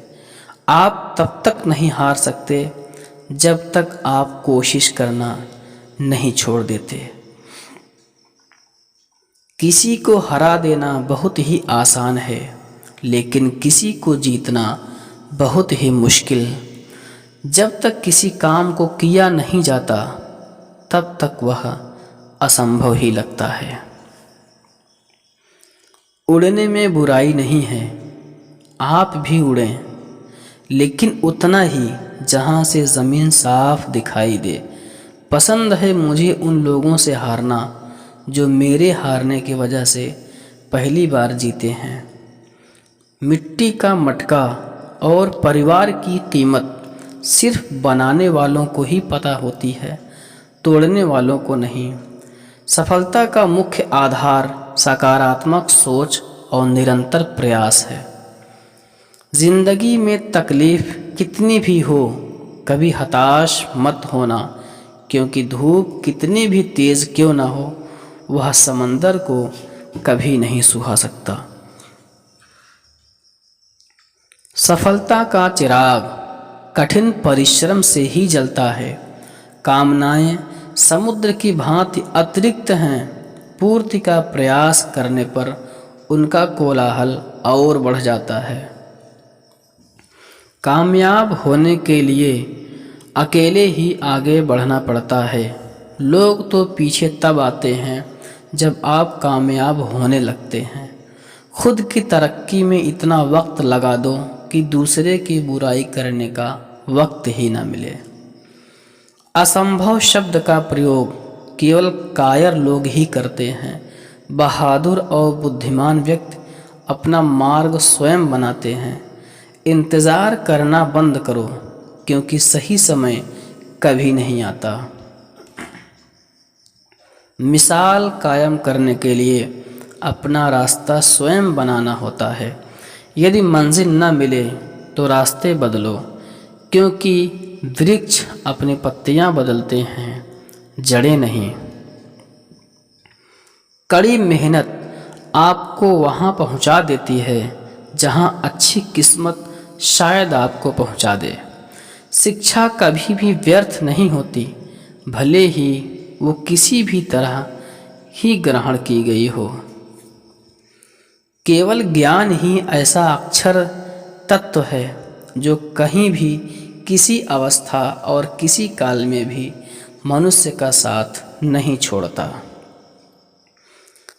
आप तब तक नहीं हार सकते जब तक आप कोशिश करना नहीं छोड़ देते। किसी को हरा देना बहुत ही आसान है, लेकिन किसी को जीतना बहुत ही मुश्किल। जब तक किसी काम को किया नहीं जाता, तब तक वह असंभव ही लगता है। उड़ने में बुराई नहीं है, आप भी उड़ें, लेकिन उतना ही जहाँ से ज़मीन साफ दिखाई दे। पसंद है मुझे उन लोगों से हारना जो मेरे हारने की वजह से पहली बार जीते हैं। मिट्टी का मटका और परिवार की कीमत सिर्फ बनाने वालों को ही पता होती है, तोड़ने वालों को नहीं। सफलता का मुख्य आधार सकारात्मक सोच और निरंतर प्रयास है। जिंदगी में तकलीफ़ कितनी भी हो, कभी हताश मत होना, क्योंकि धूप कितनी भी तेज़ क्यों ना हो, वह समंदर को कभी नहीं सुहा सकता। सफलता का चिराग कठिन परिश्रम से ही जलता है। कामनाएं समुद्र की भांति अतिरिक्त हैं, पूर्ति का प्रयास करने पर उनका कोलाहल और बढ़ जाता है। कामयाब होने के लिए अकेले ही आगे बढ़ना पड़ता है। लोग तो पीछे तब आते हैं जब आप कामयाब होने लगते हैं। खुद की तरक्की में इतना वक्त लगा दो कि दूसरे की बुराई करने का वक्त ही ना मिले। असंभव शब्द का प्रयोग केवल कायर लोग ही करते हैं। बहादुर और बुद्धिमान व्यक्ति अपना मार्ग स्वयं बनाते हैं। इंतज़ार करना बंद करो, क्योंकि सही समय कभी नहीं आता। मिसाल कायम करने के लिए अपना रास्ता स्वयं बनाना होता है। यदि मंजिल न मिले तो रास्ते बदलो, क्योंकि वृक्ष अपनी पत्तियां बदलते हैं, जड़ें नहीं। कड़ी मेहनत आपको वहां पहुंचा देती है जहां अच्छी किस्मत शायद आपको पहुंचा दे। शिक्षा कभी भी व्यर्थ नहीं होती, भले ही वो किसी भी तरह ही ग्रहण की गई हो। केवल ज्ञान ही ऐसा अक्षर तत्व है जो कहीं भी, किसी अवस्था और किसी काल में भी मनुष्य का साथ नहीं छोड़ता।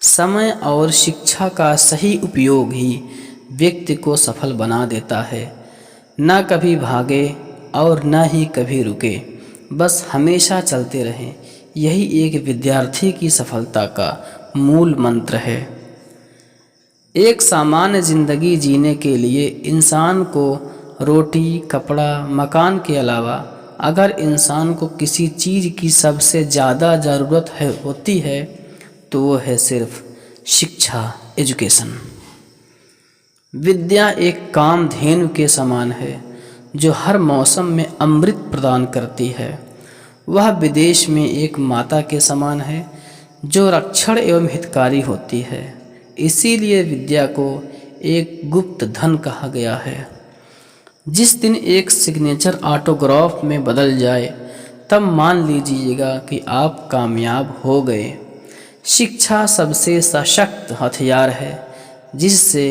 समय और शिक्षा का सही उपयोग ही व्यक्ति को सफल बना देता है। न कभी भागे और न ही कभी रुके, बस हमेशा चलते रहें। यही एक विद्यार्थी की सफलता का मूल मंत्र है। एक सामान्य ज़िंदगी जीने के लिए इंसान को रोटी, कपड़ा, मकान के अलावा अगर इंसान को किसी चीज़ की सबसे ज़्यादा ज़रूरत होती है तो वो है सिर्फ शिक्षा, एजुकेशन। विद्या एक कामधेनु के समान है जो हर मौसम में अमृत प्रदान करती है। वह विदेश में एक माता के समान है जो रक्षण एवं हितकारी होती है। इसीलिए विद्या को एक गुप्त धन कहा गया है। जिस दिन एक सिग्नेचर ऑटोग्राफ में बदल जाए तब मान लीजिएगा कि आप कामयाब हो गए। शिक्षा सबसे सशक्त हथियार है जिससे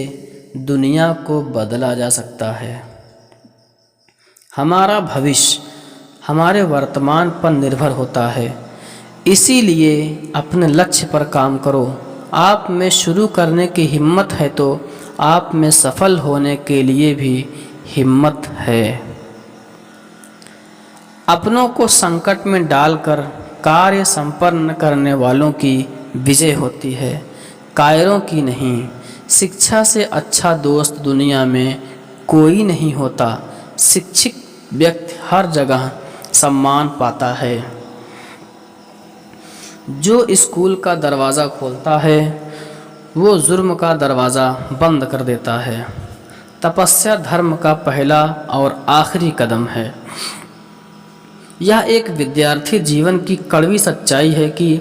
दुनिया को बदला जा सकता है। हमारा भविष्य हमारे वर्तमान पर निर्भर होता है। इसीलिए अपने लक्ष्य पर काम करो। आप में शुरू करने की हिम्मत है तो आप में सफल होने के लिए भी हिम्मत है। अपनों को संकट में डालकर कार्य संपन्न करने वालों की विजय होती है, कायरों की नहीं। शिक्षा से अच्छा दोस्त दुनिया में कोई नहीं होता। शिक्षित व्यक्ति हर जगह सम्मान पाता है। जो स्कूल का दरवाज़ा खोलता है वो जुर्म का दरवाज़ा बंद कर देता है। तपस्या धर्म का पहला और आखिरी कदम है। यह एक विद्यार्थी जीवन की कड़वी सच्चाई है कि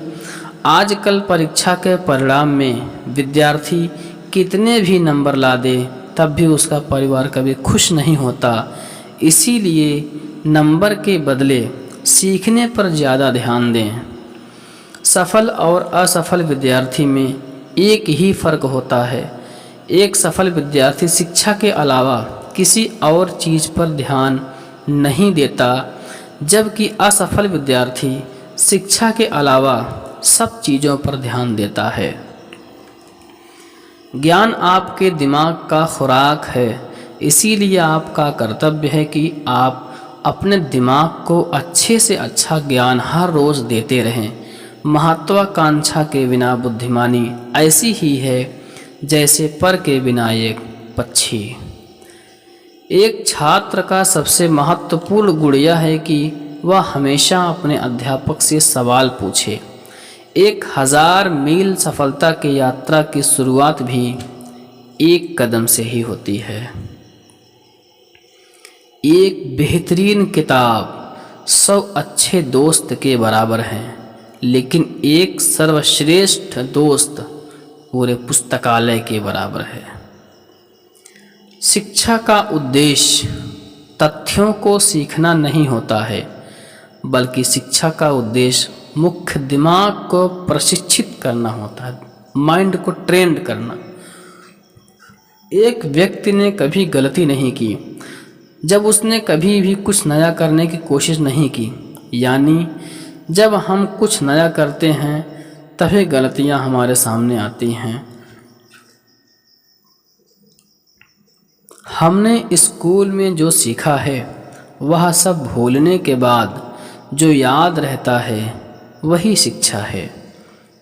आजकल परीक्षा के परिणाम में विद्यार्थी कितने भी नंबर ला दे तब भी उसका परिवार कभी खुश नहीं होता। इसीलिए नंबर के बदले सीखने पर ज़्यादा ध्यान दें। सफल और असफल विद्यार्थी में एक ही फ़र्क होता है। एक सफल विद्यार्थी शिक्षा के अलावा किसी और चीज़ पर ध्यान नहीं देता, जबकि असफल विद्यार्थी शिक्षा के अलावा सब चीज़ों पर ध्यान देता है। ज्ञान आपके दिमाग का खुराक है। इसीलिए आपका कर्तव्य है कि आप अपने दिमाग को अच्छे से अच्छा ज्ञान हर रोज़ देते रहें। महत्वाकांक्षा के बिना बुद्धिमानी ऐसी ही है जैसे पर के बिना एक पक्षी। एक छात्र का सबसे महत्वपूर्ण गुण यह है कि वह हमेशा अपने अध्यापक से सवाल पूछे। 1000 मील सफलता की यात्रा की शुरुआत भी एक कदम से ही होती है। एक बेहतरीन किताब 100 अच्छे दोस्त के बराबर है, लेकिन एक सर्वश्रेष्ठ दोस्त पूरे पुस्तकालय के बराबर है। शिक्षा का उद्देश्य तथ्यों को सीखना नहीं होता है, बल्कि शिक्षा का उद्देश्य मुख्य दिमाग को प्रशिक्षित करना होता है, माइंड को ट्रेंड करना। एक व्यक्ति ने कभी गलती नहीं की जब उसने कभी भी कुछ नया करने की कोशिश नहीं की। यानी जब हम कुछ नया करते हैं तभी गलतियां हमारे सामने आती हैं। हमने स्कूल में जो सीखा है वह सब भूलने के बाद जो याद रहता है वही शिक्षा है।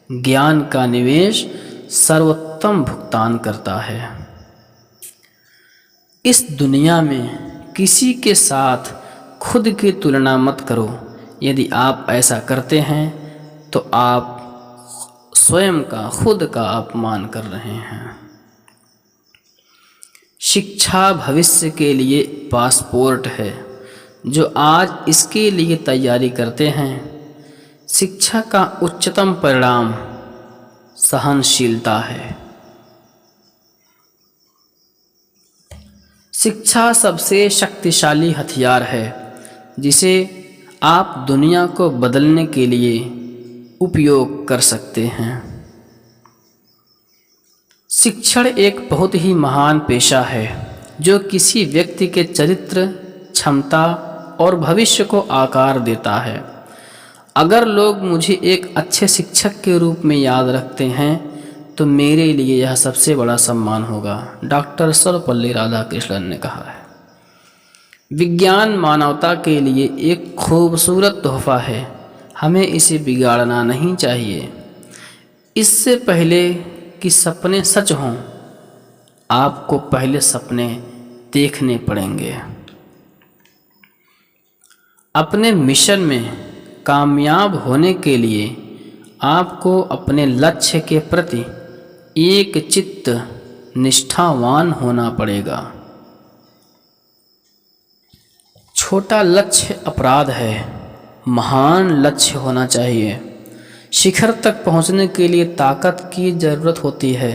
ज्ञान का निवेश सर्वोत्तम भुगतान करता है। इस दुनिया में किसी के साथ खुद की तुलना मत करो। यदि आप ऐसा करते हैं तो आप स्वयं का खुद का अपमान कर रहे हैं। शिक्षा भविष्य के लिए पासपोर्ट है। जो आज इसके लिए तैयारी करते हैं, शिक्षा का उच्चतम परिणाम सहनशीलता है। शिक्षा सबसे शक्तिशाली हथियार है जिसे आप दुनिया को बदलने के लिए उपयोग कर सकते हैं। शिक्षण एक बहुत ही महान पेशा है जो किसी व्यक्ति के चरित्र, क्षमता और भविष्य को आकार देता है। अगर लोग मुझे एक अच्छे शिक्षक के रूप में याद रखते हैं तो मेरे लिए यह सबसे बड़ा सम्मान होगा, डॉक्टर सर्वपल्ली राधाकृष्णन ने कहा है। विज्ञान मानवता के लिए एक खूबसूरत तोहफा है। हमें इसे बिगाड़ना नहीं चाहिए। इससे पहले कि सपने सच हों, आपको पहले सपने देखने पड़ेंगे। अपने मिशन में कामयाब होने के लिए आपको अपने लक्ष्य के प्रति एक चित्त निष्ठावान होना पड़ेगा। छोटा लक्ष्य अपराध है, महान लक्ष्य होना चाहिए। शिखर तक पहुंचने के लिए ताकत की ज़रूरत होती है,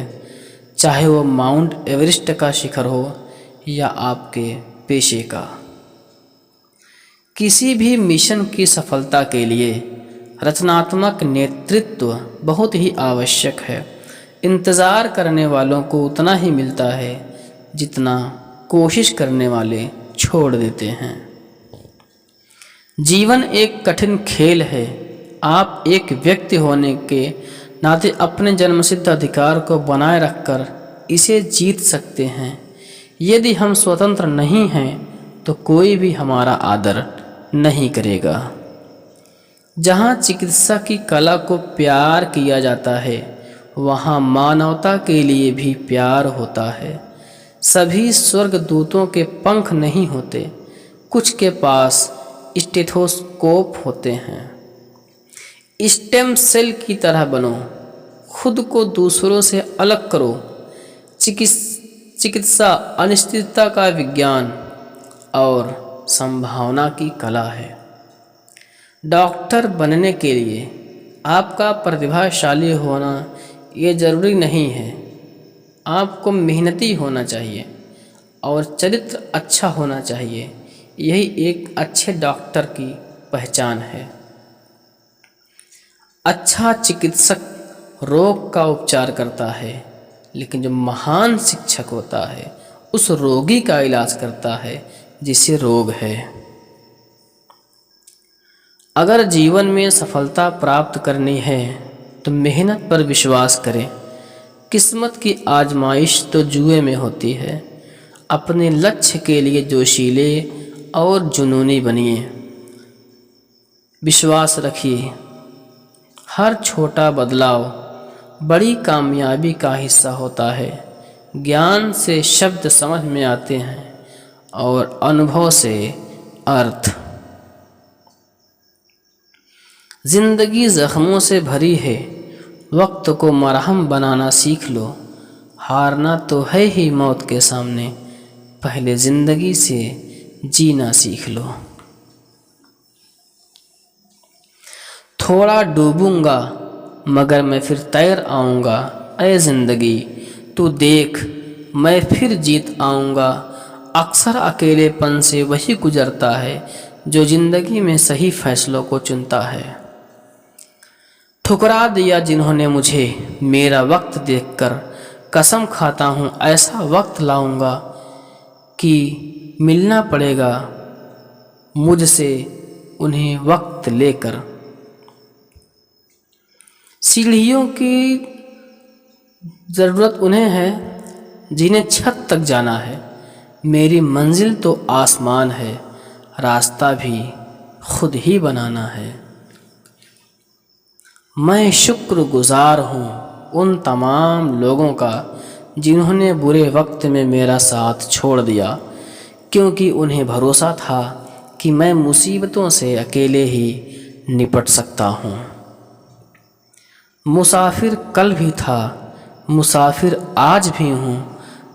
चाहे वो माउंट एवरेस्ट का शिखर हो या आपके पेशे का। किसी भी मिशन की सफलता के लिए रचनात्मक नेतृत्व बहुत ही आवश्यक है। इंतज़ार करने वालों को उतना ही मिलता है जितना कोशिश करने वाले छोड़ देते हैं। जीवन एक कठिन खेल है। आप एक व्यक्ति होने के नाते अपने जन्मसिद्ध अधिकार को बनाए रखकर इसे जीत सकते हैं। यदि हम स्वतंत्र नहीं हैं तो कोई भी हमारा आदर नहीं करेगा। जहाँ चिकित्सा की कला को प्यार किया जाता है, वहाँ मानवता के लिए भी प्यार होता है। सभी स्वर्गदूतों के पंख नहीं होते, कुछ के पास स्टेथोस्कोप होते हैं। स्टेम सेल की तरह बनो, खुद को दूसरों से अलग करो। चिकित्सा अनिश्चितता का विज्ञान और संभावना की कला है। डॉक्टर बनने के लिए आपका प्रतिभाशाली होना ये ज़रूरी नहीं है। आपको मेहनती होना चाहिए और चरित्र अच्छा होना चाहिए। यही एक अच्छे डॉक्टर की पहचान है। अच्छा चिकित्सक रोग का उपचार करता है, लेकिन जो महान शिक्षक होता है उस रोगी का इलाज करता है जिसे रोग है। अगर जीवन में सफलता प्राप्त करनी है तो मेहनत पर विश्वास करें। किस्मत की आजमाइश तो जुए में होती है। अपने लक्ष्य के लिए जोशीले और जुनूनी बनिए। विश्वास रखिए, हर छोटा बदलाव बड़ी कामयाबी का हिस्सा होता है। ज्ञान से शब्द समझ में आते हैं और अनुभव से अर्थ। जिंदगी जख्मों से भरी है, वक्त को मरहम बनाना सीख लो। हारना तो है ही मौत के सामने, पहले जिंदगी से जीना सीख लो। थोड़ा डूबूंगा मगर मैं फिर तैर आऊँगा। ऐ जिंदगी तू देख, मैं फिर जीत आऊँगा। अक्सर अकेलेपन से वही गुजरता है जो जिंदगी में सही फैसलों को चुनता है। ठुकरा दिया जिन्होंने मुझे मेरा वक्त देखकर, कसम खाता हूँ ऐसा वक्त लाऊंगा कि मिलना पड़ेगा मुझसे उन्हें वक्त लेकर। सीढ़ियों की ज़रूरत उन्हें है जिन्हें छत तक जाना है। मेरी मंजिल तो आसमान है, रास्ता भी खुद ही बनाना है। मैं शुक्रगुजार हूँ उन तमाम लोगों का जिन्होंने बुरे वक्त में मेरा साथ छोड़ दिया, क्योंकि उन्हें भरोसा था कि मैं मुसीबतों से अकेले ही निपट सकता हूँ। मुसाफिर कल भी था, मुसाफिर आज भी हूँ।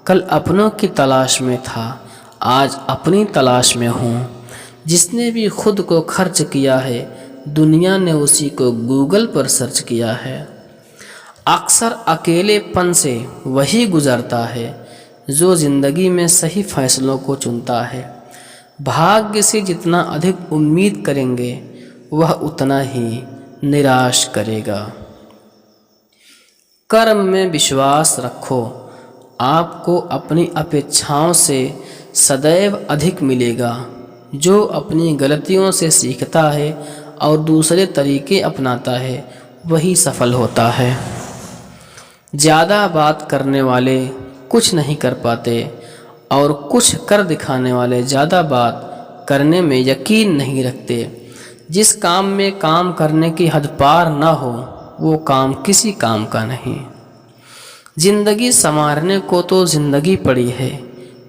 कल अपनों की तलाश में था, आज अपनी तलाश में हूँ। जिसने भी खुद को खर्च किया है, दुनिया ने उसी को गूगल पर सर्च किया है। अक्सर अकेलेपन से वही गुजरता है जो ज़िंदगी में सही फैसलों को चुनता है। भाग्य से जितना अधिक उम्मीद करेंगे वह उतना ही निराश करेगा। कर्म में विश्वास रखो, आपको अपनी अपेक्षाओं से सदैव अधिक मिलेगा। जो अपनी गलतियों से सीखता है और दूसरे तरीके अपनाता है वही सफल होता है। ज़्यादा बात करने वाले कुछ नहीं कर पाते और कुछ कर दिखाने वाले ज़्यादा बात करने में यकीन नहीं रखते। जिस काम में काम करने की हद पार न हो वो काम किसी काम का नहीं। ज़िंदगी संवारने को तो ज़िंदगी पड़ी है,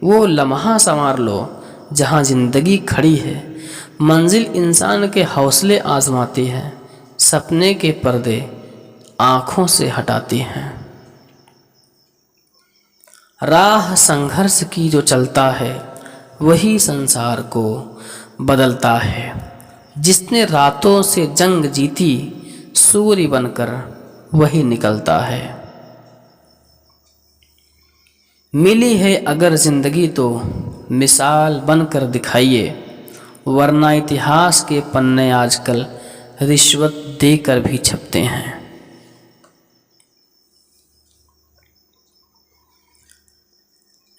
वो लम्हा संवार लो जहाँ ज़िंदगी खड़ी है। मंजिल इंसान के हौसले आजमाती है, सपने के पर्दे आँखों से हटाती हैं। राह संघर्ष की जो चलता है वही संसार को बदलता है। जिसने रातों से जंग जीती, सूर्य बनकर वही निकलता है। मिली है अगर जिंदगी तो मिसाल बनकर दिखाइए, वरना इतिहास के पन्ने आजकल रिश्वत देकर भी छपते हैं।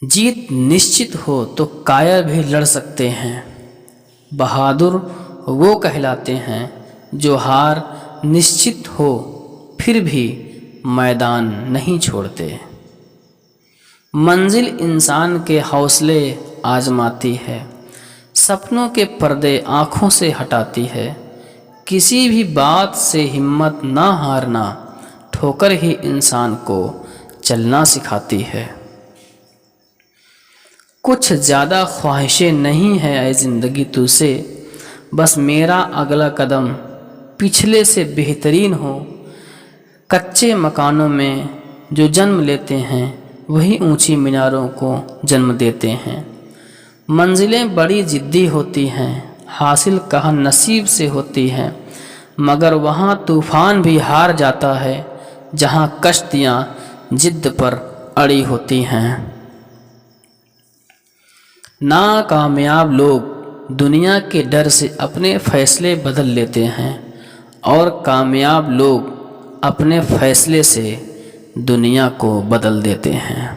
जीत निश्चित हो तो कायर भी लड़ सकते हैं। बहादुर वो कहलाते हैं जो हार निश्चित हो फिर भी मैदान नहीं छोड़ते। मंजिल इंसान के हौसले आजमाती है, सपनों के पर्दे आँखों से हटाती है। किसी भी बात से हिम्मत ना हारना, ठोकर ही इंसान को चलना सिखाती है। कुछ ज़्यादा ख्वाहिशें नहीं है ऐ ज़िंदगी तुझसे, बस मेरा अगला कदम पिछले से बेहतरीन हो। कच्चे मकानों में जो जन्म लेते हैं वही ऊंची मीनारों को जन्म देते हैं। मंजिलें बड़ी ज़िद्दी होती हैं, हासिल कहाँ नसीब से होती हैं, मगर वहाँ तूफ़ान भी हार जाता है जहाँ कश्तियाँ जिद्द पर अड़ी होती हैं। नाकामयाब लोग दुनिया के डर से अपने फ़ैसले बदल लेते हैं और कामयाब लोग अपने फ़ैसले से दुनिया को बदल देते हैं।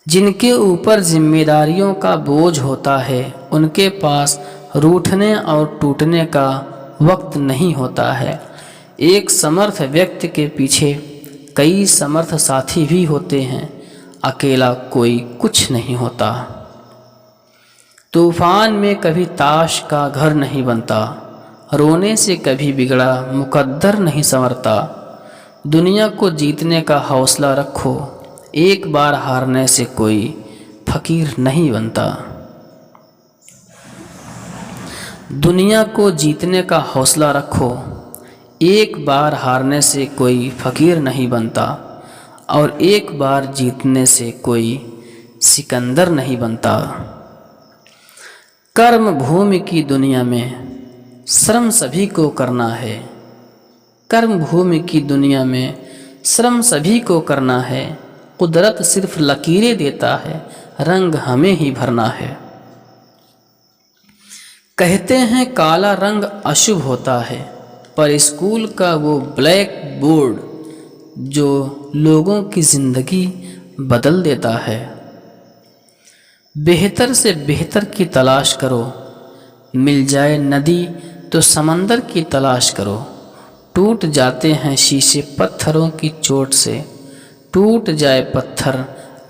जिनके ऊपर जिम्मेदारियों का बोझ होता है उनके पास रूठने और टूटने का वक्त नहीं होता है। एक समर्थ व्यक्ति के पीछे कई समर्थ साथी भी होते हैं, अकेला कोई कुछ नहीं होता। तूफान में कभी ताश का घर नहीं बनता, रोने से कभी बिगड़ा मुकद्दर नहीं संवरता। दुनिया को जीतने का हौसला रखो, एक बार हारने से कोई फकीर नहीं बनता। दुनिया को जीतने का हौसला रखो, एक बार हारने से कोई फकीर नहीं बनता और एक बार जीतने से कोई सिकंदर नहीं बनता। कर्म भूमि की दुनिया में श्रम सभी को करना है। कर्म भूमि की दुनिया में श्रम सभी को करना है। कुदरत सिर्फ लकीरें देता है, रंग हमें ही भरना है। कहते हैं काला रंग अशुभ होता है, पर स्कूल का वो ब्लैक बोर्ड जो लोगों की ज़िंदगी बदल देता है। बेहतर से बेहतर की तलाश करो, मिल जाए नदी तो समंदर की तलाश करो। टूट जाते हैं शीशे पत्थरों की चोट से, टूट जाए पत्थर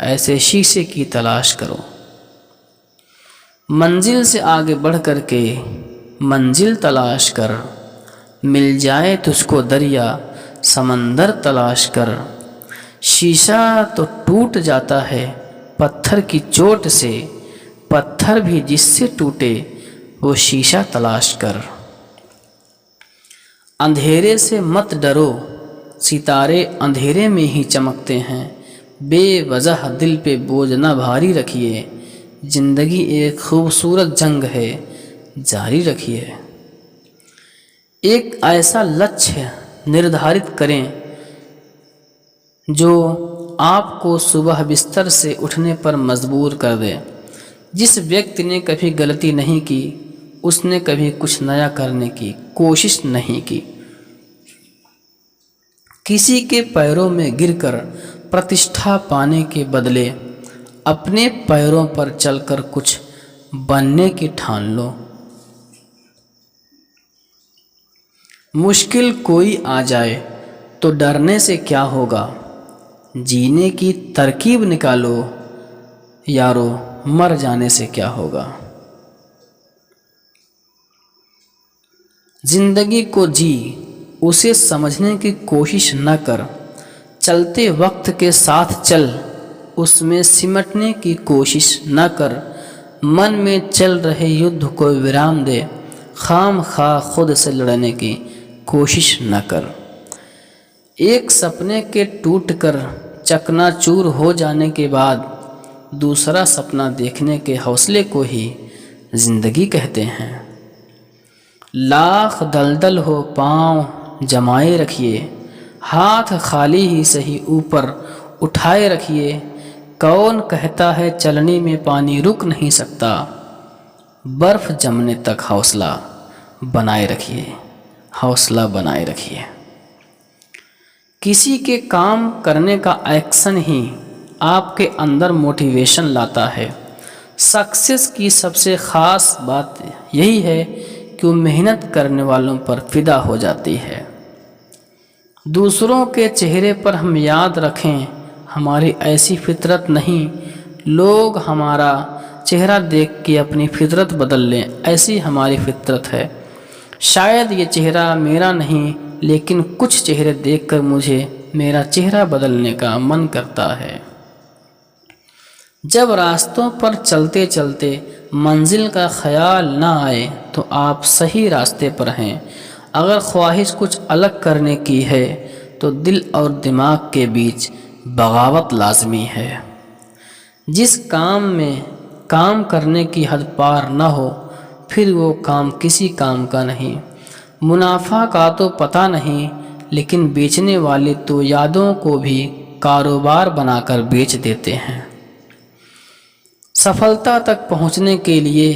ऐसे शीशे की तलाश करो। मंजिल से आगे बढ़ कर के मंजिल तलाश कर, मिल जाए तुझको दरिया समंदर तलाश कर। शीशा तो टूट जाता है पत्थर की चोट से, पत्थर भी जिससे टूटे वो शीशा तलाश कर। अंधेरे से मत डरो, सितारे अंधेरे में ही चमकते हैं। बेवजह दिल पे बोझ न भारी रखिए, जिंदगी एक खूबसूरत जंग है, जारी रखिए। एक ऐसा लक्ष्य निर्धारित करें जो आपको सुबह बिस्तर से उठने पर मजबूर कर दे। जिस व्यक्ति ने कभी गलती नहीं की, उसने कभी कुछ नया करने की कोशिश नहीं की। किसी के पैरों में गिरकर प्रतिष्ठा पाने के बदले अपने पैरों पर चलकर कुछ बनने की ठान लो। मुश्किल कोई आ जाए तो डरने से क्या होगा, जीने की तरकीब निकालो यारो, मर जाने से क्या होगा। जिंदगी को जी, उसे समझने की कोशिश न कर। चलते वक्त के साथ चल, उसमें सिमटने की कोशिश न कर। मन में चल रहे युद्ध को विराम दे, खाम खा खुद से लड़ने की कोशिश न कर। एक सपने के टूटकर चकनाचूर हो जाने के बाद दूसरा सपना देखने के हौसले को ही ज़िंदगी कहते हैं। लाख दलदल हो पाँव जमाए रखिए, हाथ खाली ही सही ऊपर उठाए रखिए। कौन कहता है चलने में पानी रुक नहीं सकता, बर्फ़ जमने तक हौसला बनाए रखिए, हौसला बनाए रखिए। किसी के काम करने का एक्शन ही आपके अंदर मोटिवेशन लाता है। सक्सेस की सबसे ख़ास बात यही है कि वो मेहनत करने वालों पर फ़िदा हो जाती है। दूसरों के चेहरे पर हम याद रखें हमारी ऐसी फितरत नहीं, लोग हमारा चेहरा देख के अपनी फितरत बदल लें, ऐसी हमारी फितरत है। शायद ये चेहरा मेरा नहीं, लेकिन कुछ चेहरे देखकर मुझे मेरा चेहरा बदलने का मन करता है। जब रास्तों पर चलते चलते मंजिल का ख्याल ना आए तो आप सही रास्ते पर हैं। अगर ख्वाहिश कुछ अलग करने की है तो दिल और दिमाग के बीच बगावत लाजमी है। जिस काम में काम करने की हद पार न हो, फिर वो काम किसी काम का नहीं। मुनाफा का तो पता नहीं, लेकिन बेचने वाले तो यादों को भी कारोबार बनाकर बेच देते हैं। सफलता तक पहुंचने के लिए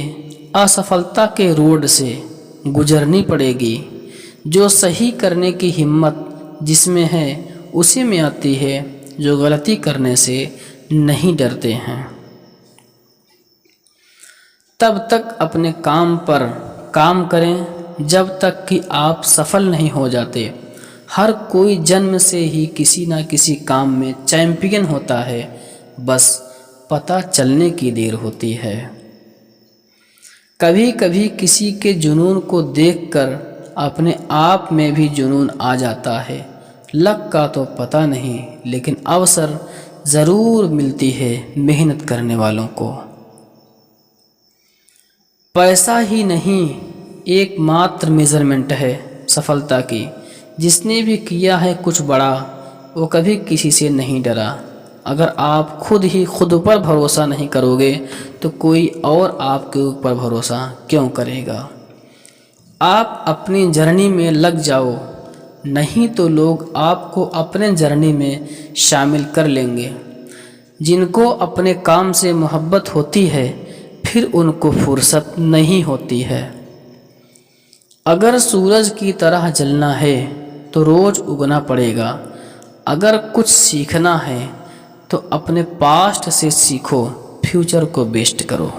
असफलता के रोड से गुजरनी पड़ेगी। जो सही करने की हिम्मत जिसमें है उसी में आती है, जो गलती करने से नहीं डरते हैं। तब तक अपने काम पर काम करें जब तक कि आप सफल नहीं हो जाते। हर कोई जन्म से ही किसी न किसी काम में चैंपियन होता है, बस पता चलने की देर होती है। कभी कभी किसी के जुनून को देखकर अपने आप में भी जुनून आ जाता है। लक का तो पता नहीं, लेकिन अवसर ज़रूर मिलती है मेहनत करने वालों को। पैसा ही नहीं एकमात्र मेज़रमेंट है सफलता की। जिसने भी किया है कुछ बड़ा, वो कभी किसी से नहीं डरा। अगर आप खुद ही खुद पर भरोसा नहीं करोगे तो कोई और आपके ऊपर भरोसा क्यों करेगा। आप अपनी जर्नी में लग जाओ, नहीं तो लोग आपको अपने जर्नी में शामिल कर लेंगे। जिनको अपने काम से मोहब्बत होती है, फिर उनको फुर्सत नहीं होती है। अगर सूरज की तरह जलना है तो रोज़ उगना पड़ेगा। अगर कुछ सीखना है तो अपने पास्ट से सीखो, फ्यूचर को बेस्ट करो।